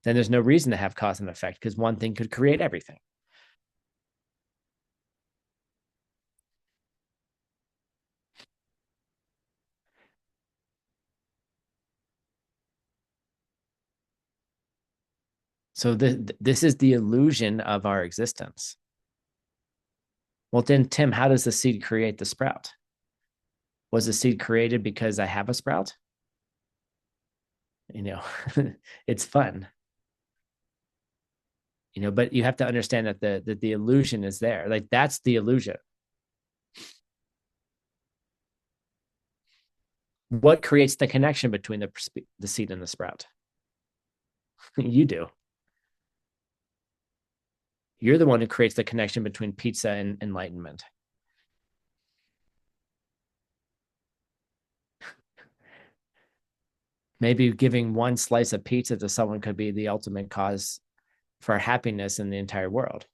Then there's no reason to have cause and effect because one thing could create everything. So this is the illusion of our existence. Well, then, Tim, how does the seed create the sprout? Was the seed created because I have a sprout? You know, it's fun. But you have to understand that the illusion is there. Like that's the illusion. What creates the connection between the seed and the sprout? You do. You're the one who creates the connection between pizza and enlightenment. Maybe giving one slice of pizza to someone could be the ultimate cause for happiness in the entire world.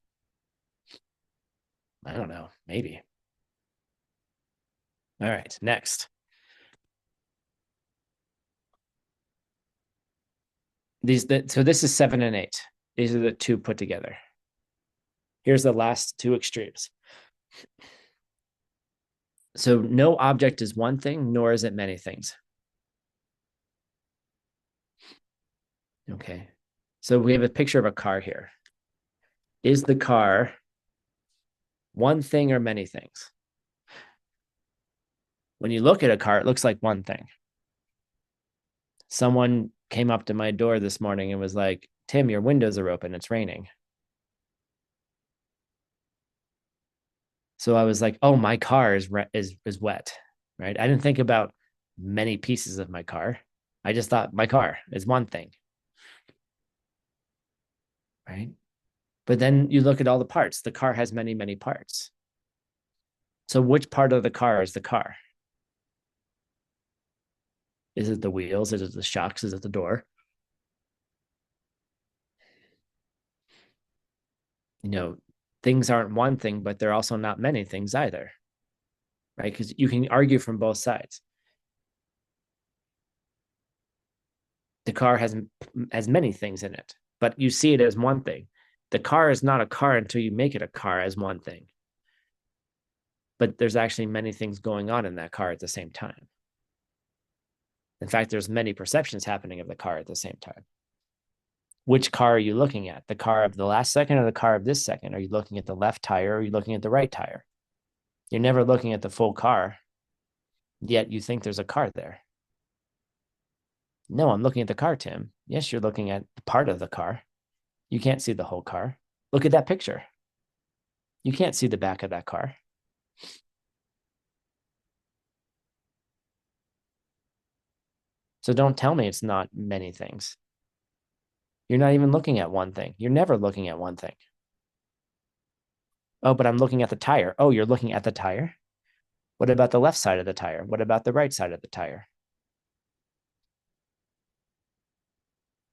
I don't know. Maybe. All right. Next. So this is 7 and 8. These are the two put together. Here's the last two extremes. So no object is one thing, nor is it many things. Okay. So we have a picture of a car here. Is the car one thing or many things? When you look at a car, it looks like one thing. Someone came up to my door this morning and was like, Tim, your windows are open. It's raining. So I was like, oh, my car is wet, right? I didn't think about many pieces of my car. I just thought my car is one thing, right? But then you look at all the parts. The car has many, many parts. So which part of the car is the car? Is it the wheels? Is it the shocks? Is it the door? You know, things aren't one thing, but they're also not many things either, right? Because you can argue from both sides. The car has many things in it, but you see it as one thing. The car is not a car until you make it a car as one thing. But there's actually many things going on in that car at the same time. In fact, there's many perceptions happening of the car at the same time. Which car are you looking at? The car of the last second or the car of this second? Are you looking at the left tire or are you looking at the right tire? You're never looking at the full car, yet you think there's a car there. No, I'm looking at the car, Tim. Yes, you're looking at part of the car. You can't see the whole car. Look at that picture. You can't see the back of that car. So don't tell me it's not many things. You're not even looking at one thing. You're never looking at one thing. Oh, but I'm looking at the tire. Oh, you're looking at the tire? What about the left side of the tire? What about the right side of the tire?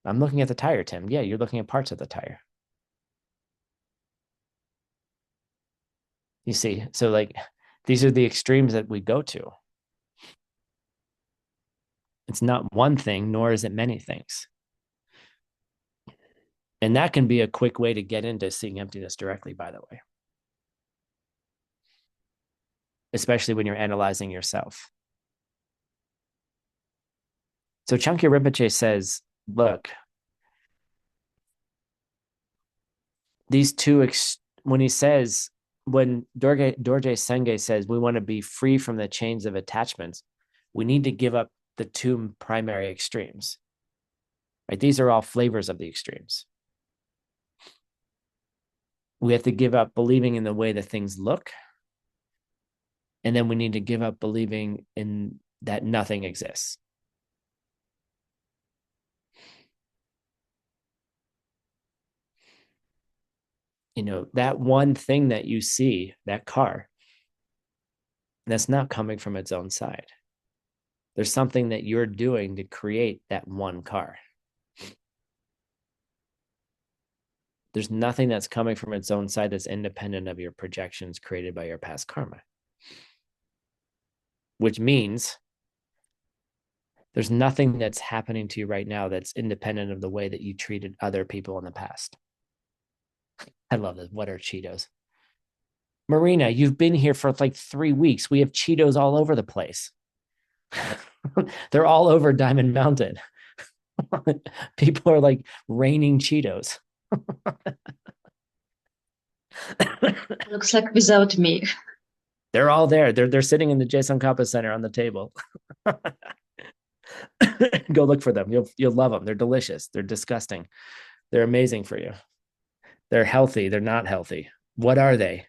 I'm looking at the tire, Tim. Yeah, you're looking at parts of the tire. You see, so like these are the extremes that we go to. It's not one thing, nor is it many things. And that can be a quick way to get into seeing emptiness directly, by the way, especially when you're analyzing yourself. So Chankya Rinpoche says, look, these two, when he says, when Dorje Senge says we want to be free from the chains of attachments, we need to give up the two primary extremes, right? These are all flavors of the extremes. We have to give up believing in the way that things look. And then we need to give up believing in that nothing exists. You know, that one thing that you see, that car, that's not coming from its own side. There's something that you're doing to create that one car. There's nothing that's coming from its own side that's independent of your projections created by your past karma, which means there's nothing that's happening to you right now that's independent of the way that you treated other people in the past. I love this. What are Cheetos? Marina, you've been here for like 3 weeks. We have Cheetos all over the place. They're all over Diamond Mountain. People are like raining Cheetos. Looks like without me. They're all there. They're sitting in the Jason Kappa Center on the table. Go look for them. You'll love them. They're delicious. They're disgusting. They're amazing for you. They're healthy. They're not healthy. What are they?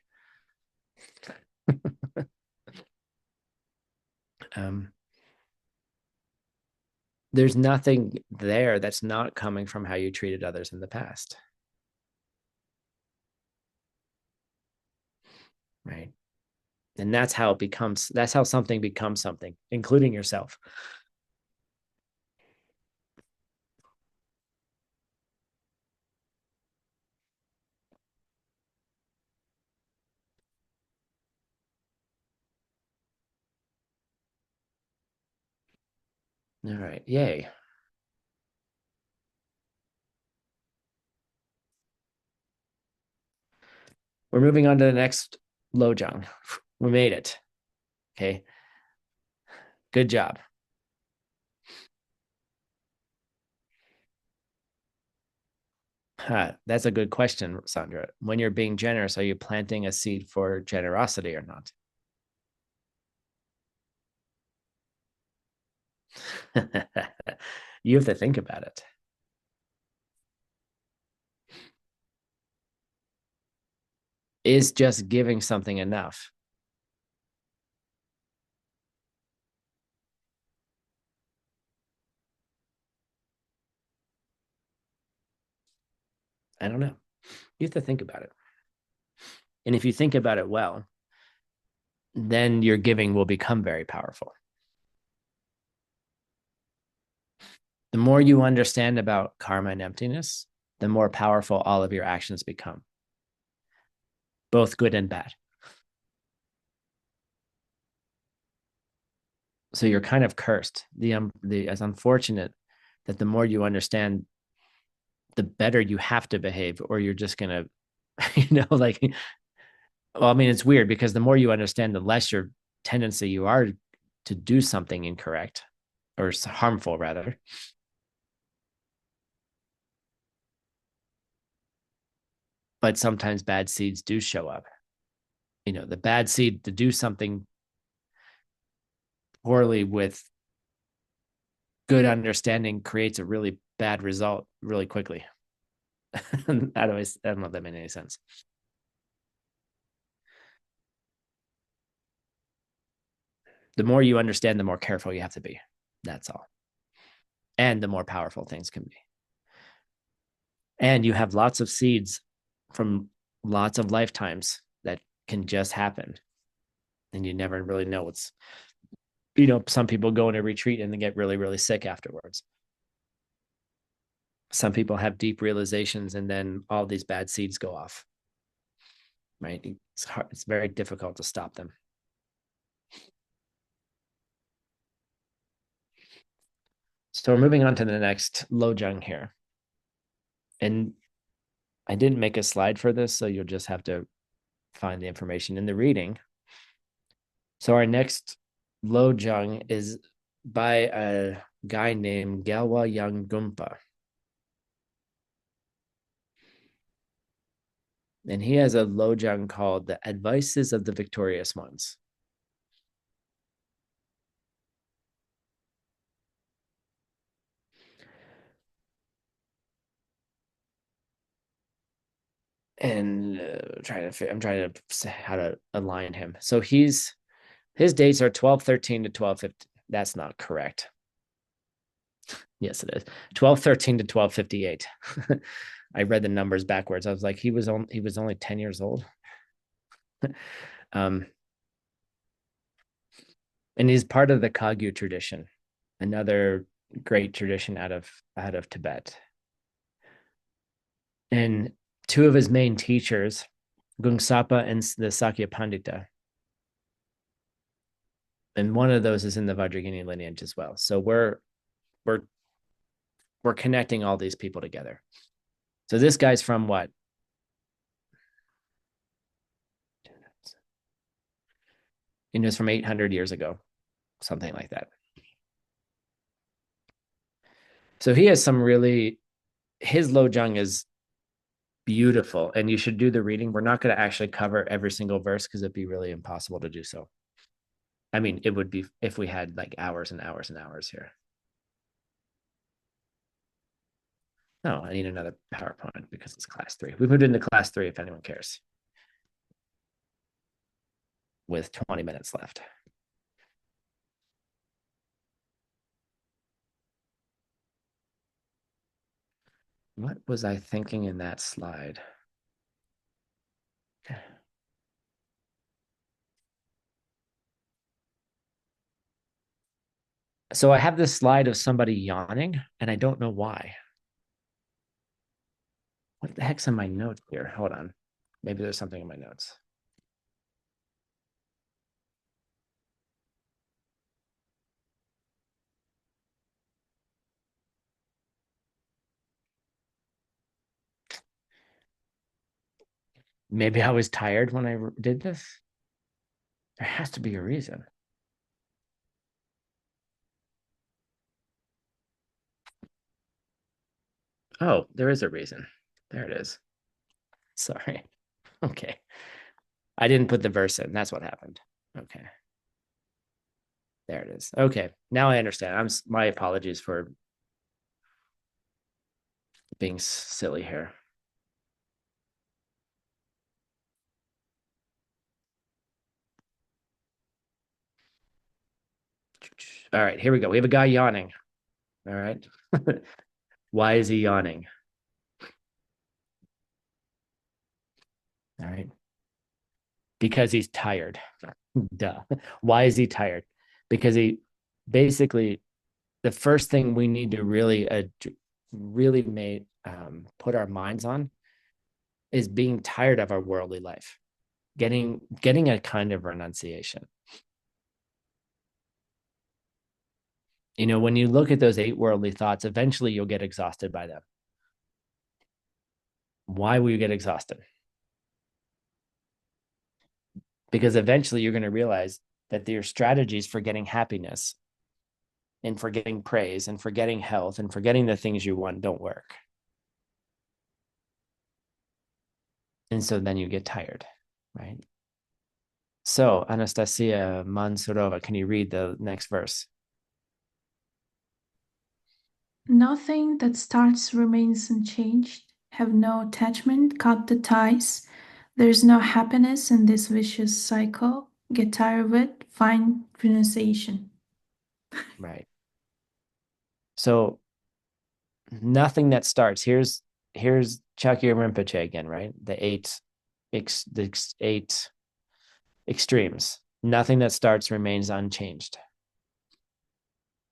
There's nothing there that's not coming from how you treated others in the past. Right. And that's how something becomes something, including yourself. All right. Yay. We're moving on to the next lojang. We made it. Okay. Good job. That's a good question, Sandra. When you're being generous, are you planting a seed for generosity or not? You have to think about it. Is just giving something enough? I don't know. You have to think about it. And if you think about it well, then your giving will become very powerful. The more you understand about karma and emptiness, the more powerful all of your actions become, both good and bad. So you're kind of cursed. It's unfortunate that the more you understand, the better you have to behave, or you're just gonna, like, well, I mean, it's weird because the more you understand, the less your tendency you are to do something incorrect or harmful, rather. But sometimes bad seeds do show up. The bad seed to do something poorly with good understanding creates a really bad result really quickly. I don't know if that made any sense. The more you understand, the more careful you have to be. That's all. And the more powerful things can be. And you have lots of seeds from lots of lifetimes that can just happen. And you never really know some people go in a retreat and they get really, really sick afterwards. Some people have deep realizations and then all these bad seeds go off. Right? It's hard. It's very difficult to stop them. So we're moving on to the next lojang here. And I didn't make a slide for this, so you'll just have to find the information in the reading. So our next lojang is by a guy named Galwa Yanggumpa. And he has a lojang called The Advices of the Victorious Ones. And I'm trying to say how to align him. So his dates are 1213 to 1250. That's not correct. Yes, it is 1213 to 1258. I read the numbers backwards. I was like, he was only 10 years old. And he's part of the Kagyu tradition, another great tradition out of Tibet. And two of his main teachers, Gungsapa and the Sakya Pandita, and one of those is in the Vajrayana lineage as well. So we're connecting all these people together. So this guy's from what? It's from 800 years ago, something like that. So he has his lojang is beautiful, and you should do the reading. We're not going to actually cover every single verse because it'd be really impossible to do so. I mean, it would be if we had like hours and hours and hours here. No, I need another PowerPoint because it's class 3. We moved into class 3 if anyone cares. With 20 minutes left. What was I thinking in that slide? So I have this slide of somebody yawning, and I don't know why. What the heck's in my notes here? Hold on. Maybe there's something in my notes. Maybe I was tired when I did this. There has to be a reason. Oh, there is a reason. There it is. Sorry. Okay. I didn't put the verse in. That's what happened. Okay. There it is. Okay. Now I understand. My apologies for being silly here. All right, here we go. We have a guy yawning. All right. Why is he yawning? All right. Because he's tired. Duh. Why is he tired? Because he basically, the first thing we need to really put our minds on is being tired of our worldly life, getting a kind of renunciation. You know, when you look at those 8 worldly thoughts, eventually you'll get exhausted by them. Why will you get exhausted? Because eventually you're going to realize that your strategies for getting happiness and for getting praise and for getting health and for getting the things you want don't work. And so then you get tired, right? So, Anastasia Mansurova, can you read the next verse? Nothing that starts remains unchanged. Have no attachment, cut the ties. There's no happiness in this vicious cycle. Get tired of it, find renunciation. Right. So nothing that starts. Here's Chakya Rinpoche again, right? The eight extremes. Nothing that starts remains unchanged.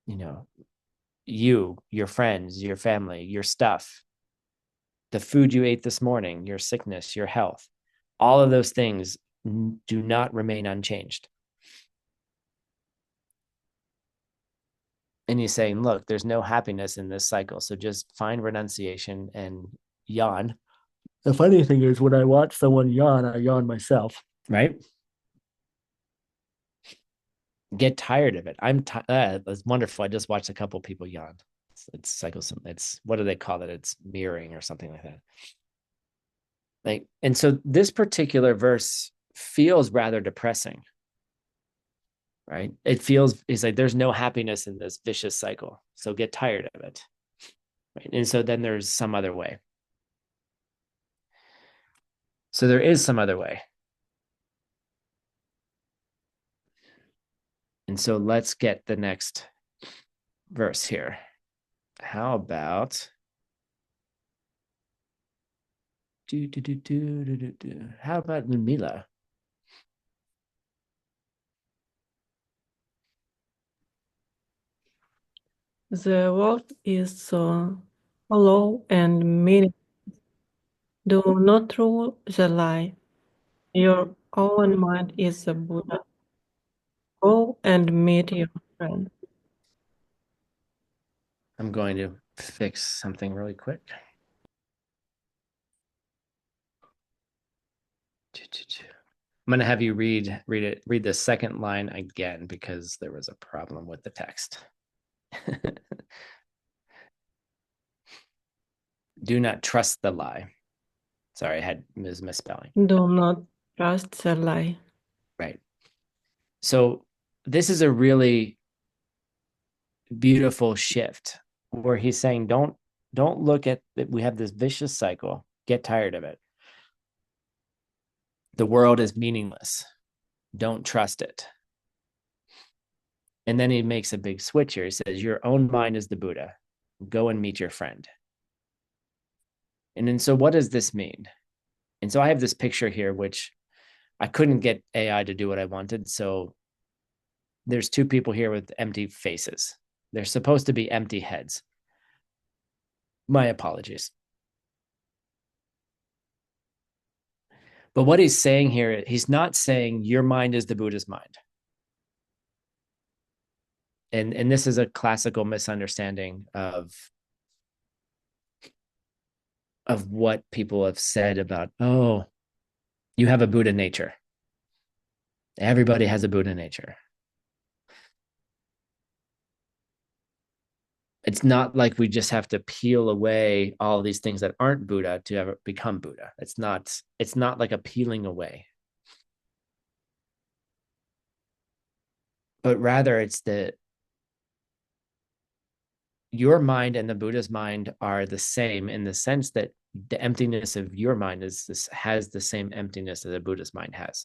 You know, your friends, your family, your stuff, the food you ate this morning, your sickness, your health, all of those things do not remain unchanged. And he's saying, look, there's no happiness in this cycle. So just find renunciation and yawn. The funny thing is, when I watch someone yawn, I yawn myself, right? Get tired of it. It's wonderful. I just watched a couple people yawn. It's cycle. It's what do they call it? It's mirroring or something like that. Like, and so this particular verse feels rather depressing, right? It's like there's no happiness in this vicious cycle. So get tired of it. Right. And so then there's some other way. So there is some other way. And so let's get the next verse here. How about how about Ludmila? The world is hollow and meaningless. Do not rule the lie. Your own mind is the Buddha. Go and meet your friend. I'm going to fix something really quick. I'm going to have you read the second line again because there was a problem with the text. Do not trust the lie. Sorry, I had misspelling. Do not trust the lie. Right. So this is a really beautiful shift where he's saying, don't look at that. We have this vicious cycle. Get tired of it. The world is meaningless. Don't trust it. And then he makes a big switch here. He says, your own mind is the Buddha. Go and meet your friend. And then, so what does this mean? And so I have this picture here, which I couldn't get AI to do what I wanted. So there's 2 people here with empty faces. They're supposed to be empty heads. My apologies. But what he's saying here, he's not saying your mind is the Buddha's mind. And this is a classical misunderstanding of what people have said about, oh, You have a Buddha nature. Everybody has a Buddha nature. It's not like we just have to peel away all these things that aren't Buddha to ever become Buddha. It's not like a peeling away. But rather it's your mind and the Buddha's mind are the same in the sense that the emptiness of your mind has the same emptiness that the Buddha's mind has.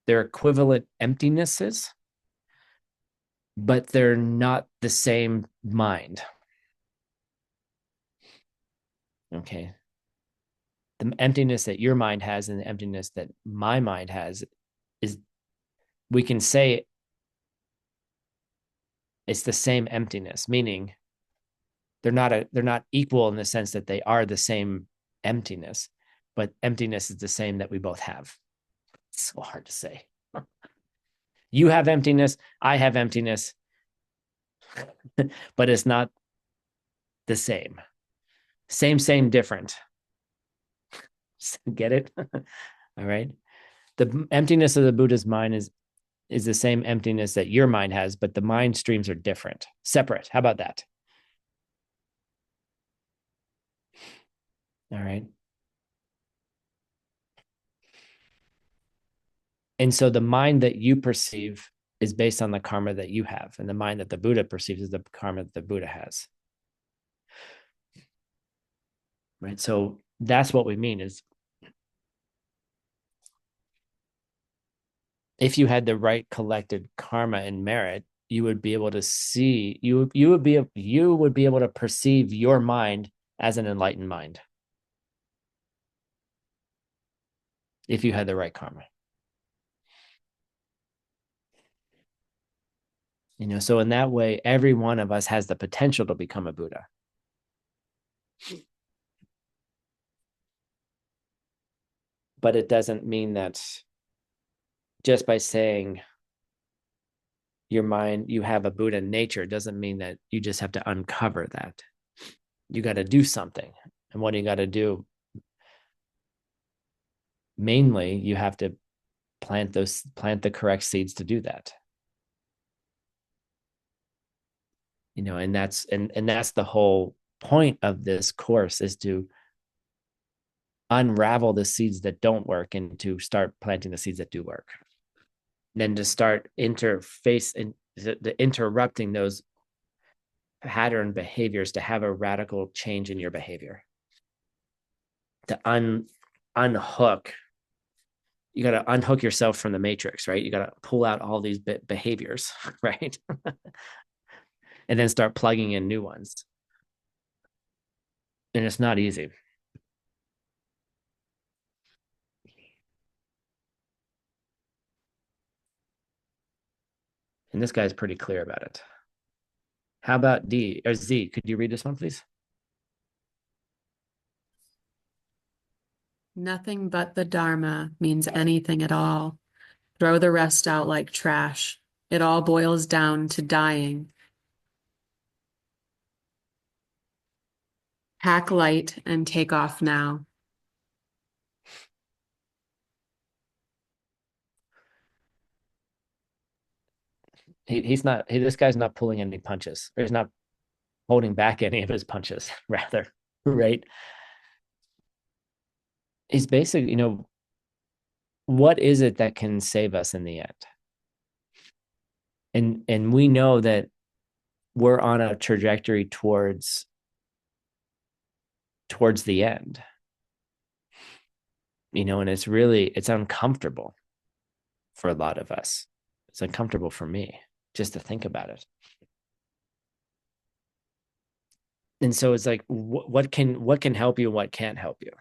They're equivalent emptinesses, but they're not the same mind. Okay. The emptiness that your mind has and the emptiness that my mind has is, we can say it's the same emptiness, meaning they're not equal in the sense that they are the same emptiness, but emptiness is the same that we both have. It's so hard to say. You have emptiness, I have emptiness, but it's not the same. Same, different. Get it? All right. The emptiness of the Buddha's mind is the same emptiness that your mind has, but the mind streams are different, separate. How about that? All right. And so the mind that you perceive is based on the karma that you have, and the mind that the Buddha perceives is the karma that the Buddha has. Right. So that's what we mean is, if you had the right collected karma and merit, you would be able to see, you would be able to perceive your mind as an enlightened mind if you had the right karma. So in that way, every one of us has the potential to become a Buddha. But it doesn't mean that just by saying your mind, you have a Buddha nature, doesn't mean that you just have to uncover that. You got to do something. And what do you got to do? Mainly, you have to plant the correct seeds to do that. And that's the whole point of this course, is to unravel the seeds that don't work and to start planting the seeds that do work. And then to start interrupting those pattern behaviors, to have a radical change in your behavior, to unhook. You got to unhook yourself from the matrix, right? You got to pull out all these behaviors, right? And then start plugging in new ones. And it's not easy. And this guy's pretty clear about it. How about D or Z? Could you read this one, please? Nothing but the Dharma means anything at all. Throw the rest out like trash. It all boils down to dying. Pack light and take off now. This guy's not pulling any punches. Or he's not holding back any of his punches, rather, right? He's basically, what is it that can save us in the end? And we know that we're on a trajectory towards the end. And it's uncomfortable for a lot of us. It's uncomfortable for me just to think about it. And so it's like, what can help you and what can't help you?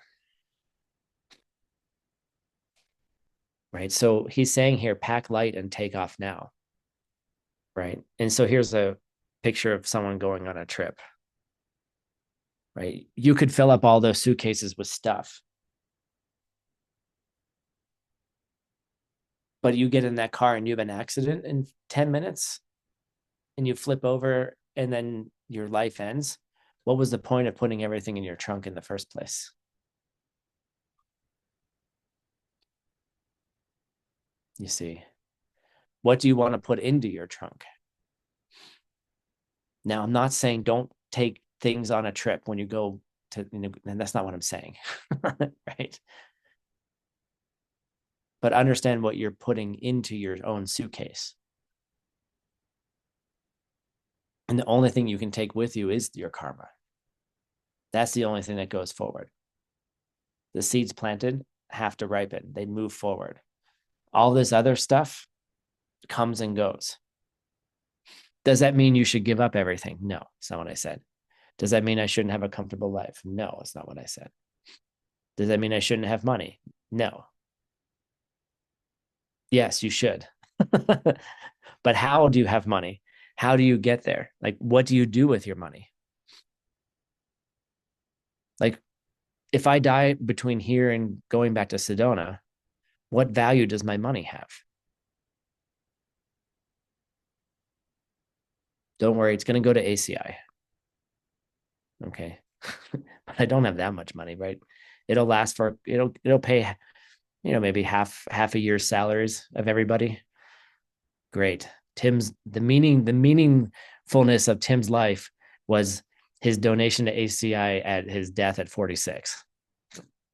Right. So he's saying here, pack light and take off now. Right. And so here's a picture of someone going on a trip. Right. You could fill up all those suitcases with stuff. But you get in that car and you have an accident in 10 minutes and you flip over and then your life ends. What was the point of putting everything in your trunk in the first place? You see, what do you want to put into your trunk? Now, I'm not saying don't take things on a trip when you go to, and that's not what I'm saying, right? But understand what you're putting into your own suitcase. And the only thing you can take with you is your karma. That's the only thing that goes forward. The seeds planted have to ripen. They move forward. All this other stuff comes and goes. Does that mean you should give up everything? No, it's not what I said. Does that mean I shouldn't have a comfortable life? No, it's not what I said. Does that mean I shouldn't have money? No. Yes, you should. But how do you have money? How do you get there? Like, what do you do with your money? Like, if I die between here and going back to Sedona, what value does my money have? Don't worry, it's going to go to ACI. Okay. But I don't have that much money, right? It'll last for, it'll pay, maybe half a year's salaries of everybody. Great. The meaningfulness of Tim's life was his donation to ACI at his death at 46.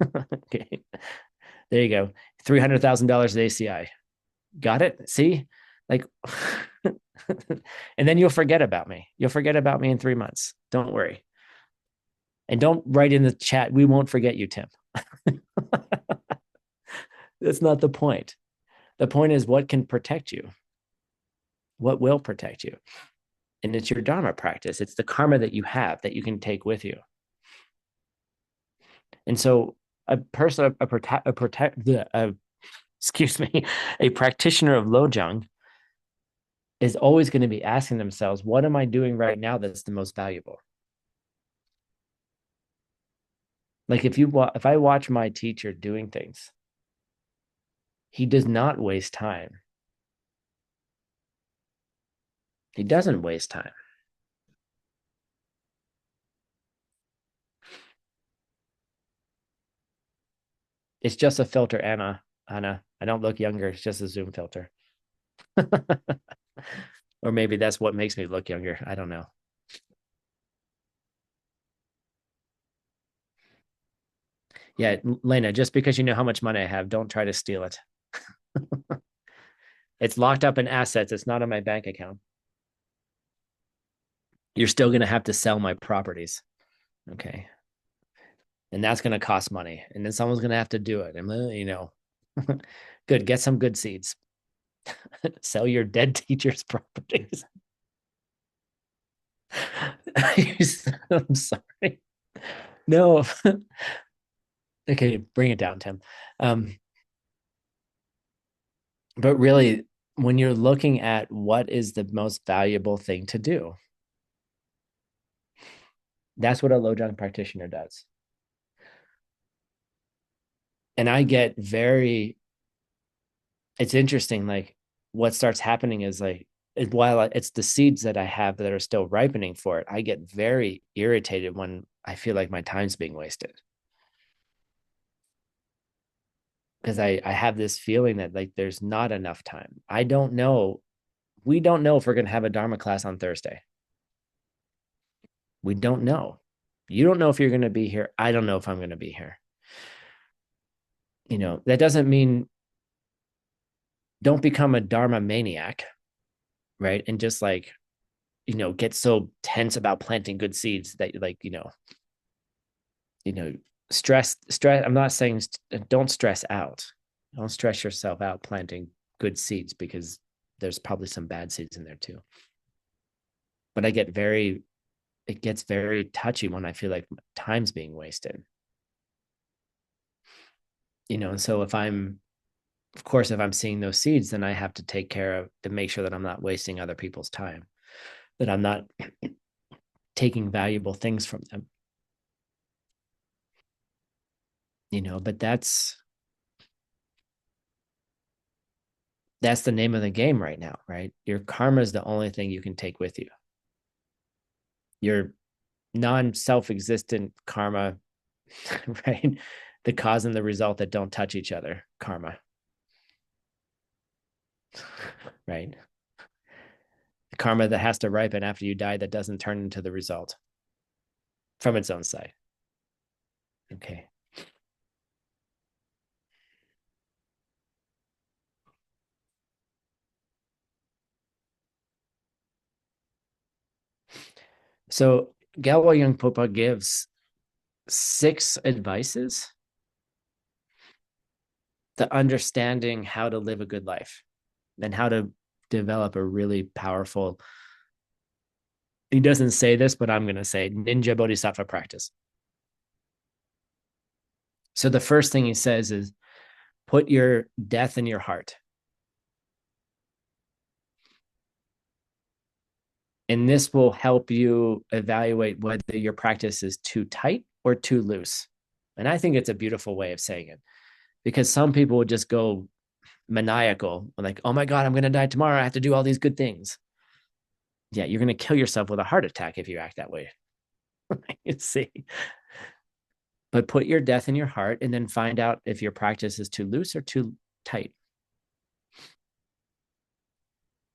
Okay. There you go. $300,000 at ACI. Got it? See? Like, and then you'll forget about me. You'll forget about me in 3 months. Don't worry. And don't write in the chat, we won't forget you, Tim. That's not the point. The point is what can protect you? What will protect you? And it's your Dharma practice. It's the karma that you have that you can take with you. And so a person, a practitioner of Lojong is always going to be asking themselves, what am I doing right now that's the most valuable? Like if I watch my teacher doing things, he does not waste time. He doesn't waste time. It's just a filter, Anna. I don't look younger. It's just a Zoom filter. Or maybe that's what makes me look younger. I don't know. Yeah, Lena, just because you know how much money I have, don't try to steal it. It's locked up in assets. It's not in my bank account. You're still going to have to sell my properties. Okay. And that's going to cost money. And then someone's going to have to do it. And, good. Get some good seeds. Sell your dead teacher's properties. I'm sorry. No. Okay, bring it down, Tim. But really, when you're looking at what is the most valuable thing to do, that's what a Lojong practitioner does. And I get it's interesting, like what starts happening is like, while it's the seeds that I have that are still ripening for it, I get very irritated when I feel like my time's being wasted. Because I have this feeling that like there's not enough time. I don't know. We don't know if we're going to have a Dharma class on Thursday. We don't know. You don't know if you're going to be here. I don't know if I'm going to be here. That doesn't mean don't become a Dharma maniac, right? And just like, get so tense about planting good seeds that stress. I'm not saying don't stress out. Don't stress yourself out planting good seeds because there's probably some bad seeds in there too. But it gets very touchy when I feel like time's being wasted. And so if I'm seeing those seeds, then I have to take care of to make sure that I'm not wasting other people's time, that I'm not taking valuable things from them. But that's the name of the game right now, right? Your karma is the only thing you can take with you. Your non-self-existent karma, right? The cause and the result that don't touch each other, karma. right? The karma that has to ripen after you die that doesn't turn into the result from its own side. Okay. So Galwa Yangpopa gives 6 advices to understanding how to live a good life and how to develop a really powerful, he doesn't say this, but I'm going to say ninja bodhisattva practice. So the first thing he says is put your death in your heart. And this will help you evaluate whether your practice is too tight or too loose. And I think it's a beautiful way of saying it, because some people would just go maniacal, like, oh my God, I'm going to die tomorrow. I have to do all these good things. Yeah, you're going to kill yourself with a heart attack if you act that way. You see. But put your death in your heart and then find out if your practice is too loose or too tight.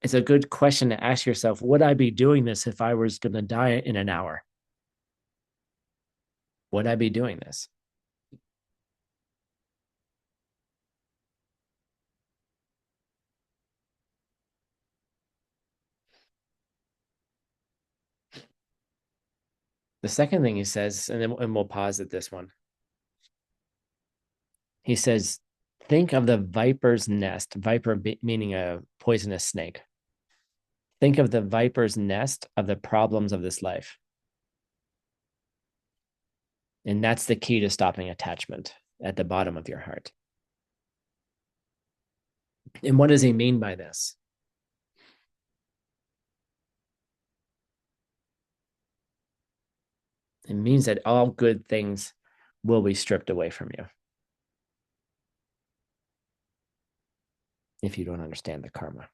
It's a good question to ask yourself, would I be doing this if I was going to die in an hour? Would I be doing this? The second thing he says, and we'll pause at this one. He says, think of the viper's nest, viper meaning a poisonous snake. Think of the viper's nest of the problems of this life. And that's the key to stopping attachment at the bottom of your heart. And what does he mean by this? It means that all good things will be stripped away from you if you don't understand the karma.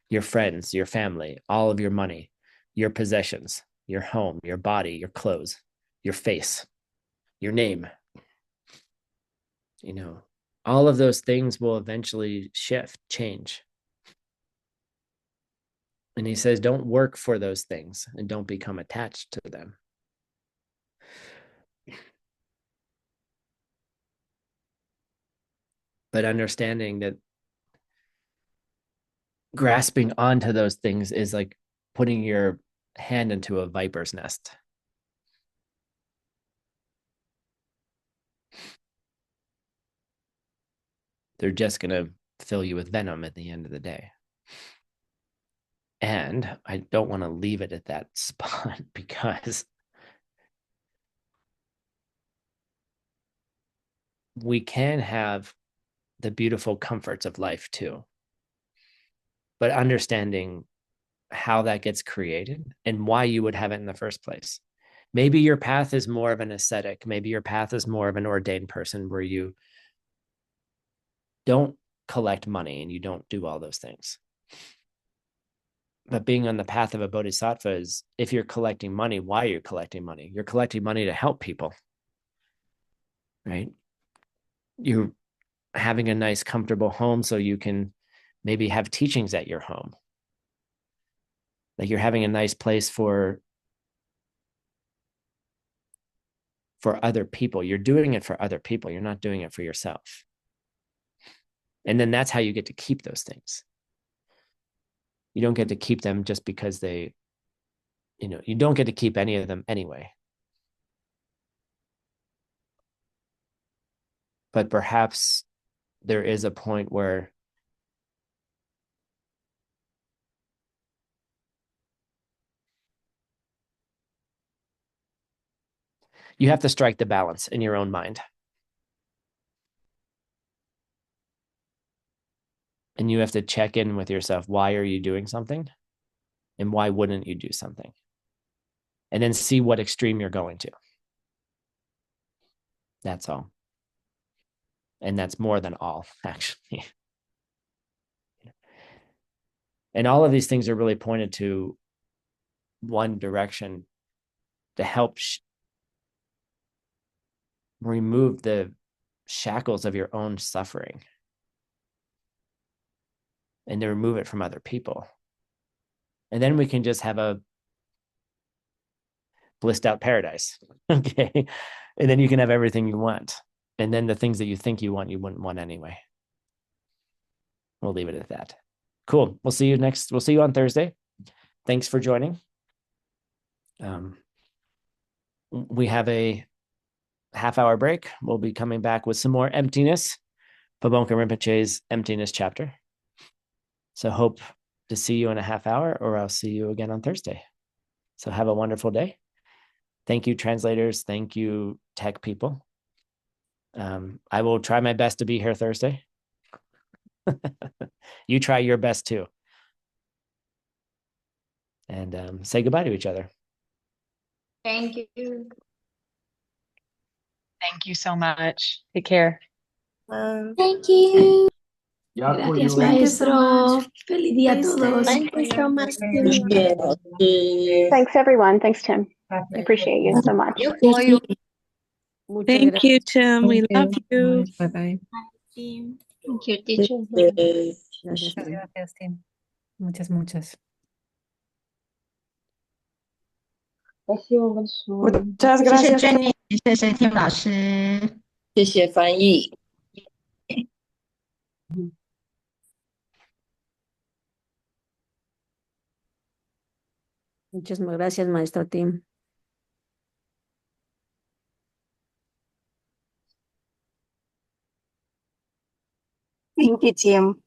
Your friends, your family, all of your money, your possessions, your home, your body, your clothes, your face, your name. You know, all of those things will eventually shift, change. And he says, don't work for those things and don't become attached to them. But understanding that grasping onto those things is like putting your hand into a viper's nest. They're just going to fill you with venom at the end of the day. And I don't want to leave it at that spot, because we can have the beautiful comforts of life too. But understanding how that gets created and why you would have it in the first place. Maybe your path is more of an ascetic. Maybe your path is more of an ordained person where you don't collect money and you don't do all those things. But being on the path of a bodhisattva is, if you're collecting money, why are you collecting money? You're collecting money to help people, right? You're having a nice, comfortable home so you can maybe have teachings at your home. Like you're having a nice place for other people. You're doing it for other people. You're not doing it for yourself. And then that's how you get to keep those things. You don't get to keep them just because they, you don't get to keep any of them anyway. But perhaps there is a point where you have to strike the balance in your own mind. And you have to check in with yourself. Why are you doing something? And why wouldn't you do something? And then see what extreme you're going to. That's all. And that's more than all, actually. And all of these things are really pointed to one direction, to help remove the shackles of your own suffering. and to remove it from other people. And then we can just have a blissed out paradise. Okay. And then you can have everything you want. And then the things that you think you want, you wouldn't want anyway. We'll leave it at that. Cool. We'll see you on Thursday. Thanks for joining. We have a half-hour break. We'll be coming back with some more emptiness, Pabonka Rinpoche's emptiness chapter. So hope to see you in a half hour, or I'll see you again on Thursday. So have a wonderful day. Thank you, translators. Thank you, tech people. I will try my best to be here Thursday. You try your best too. And say goodbye to each other. Thank you. Thank you so much. Take care. Thank you. Gracias, Thank you so maestro. much. Feliz día a Please todos. stay. Thank you so much. Thanks, everyone. Thanks, Tim. I appreciate you so much. Thank you, Tim. We love you. Bye-bye. Thank you, teacher. Muchas gracias, Tim. Muchas. Muchas 谢谢 gracias. Jenny，谢谢 Tim 老师。谢谢翻译。Muchísimas gracias, maestro Tim. Thank you, Tim.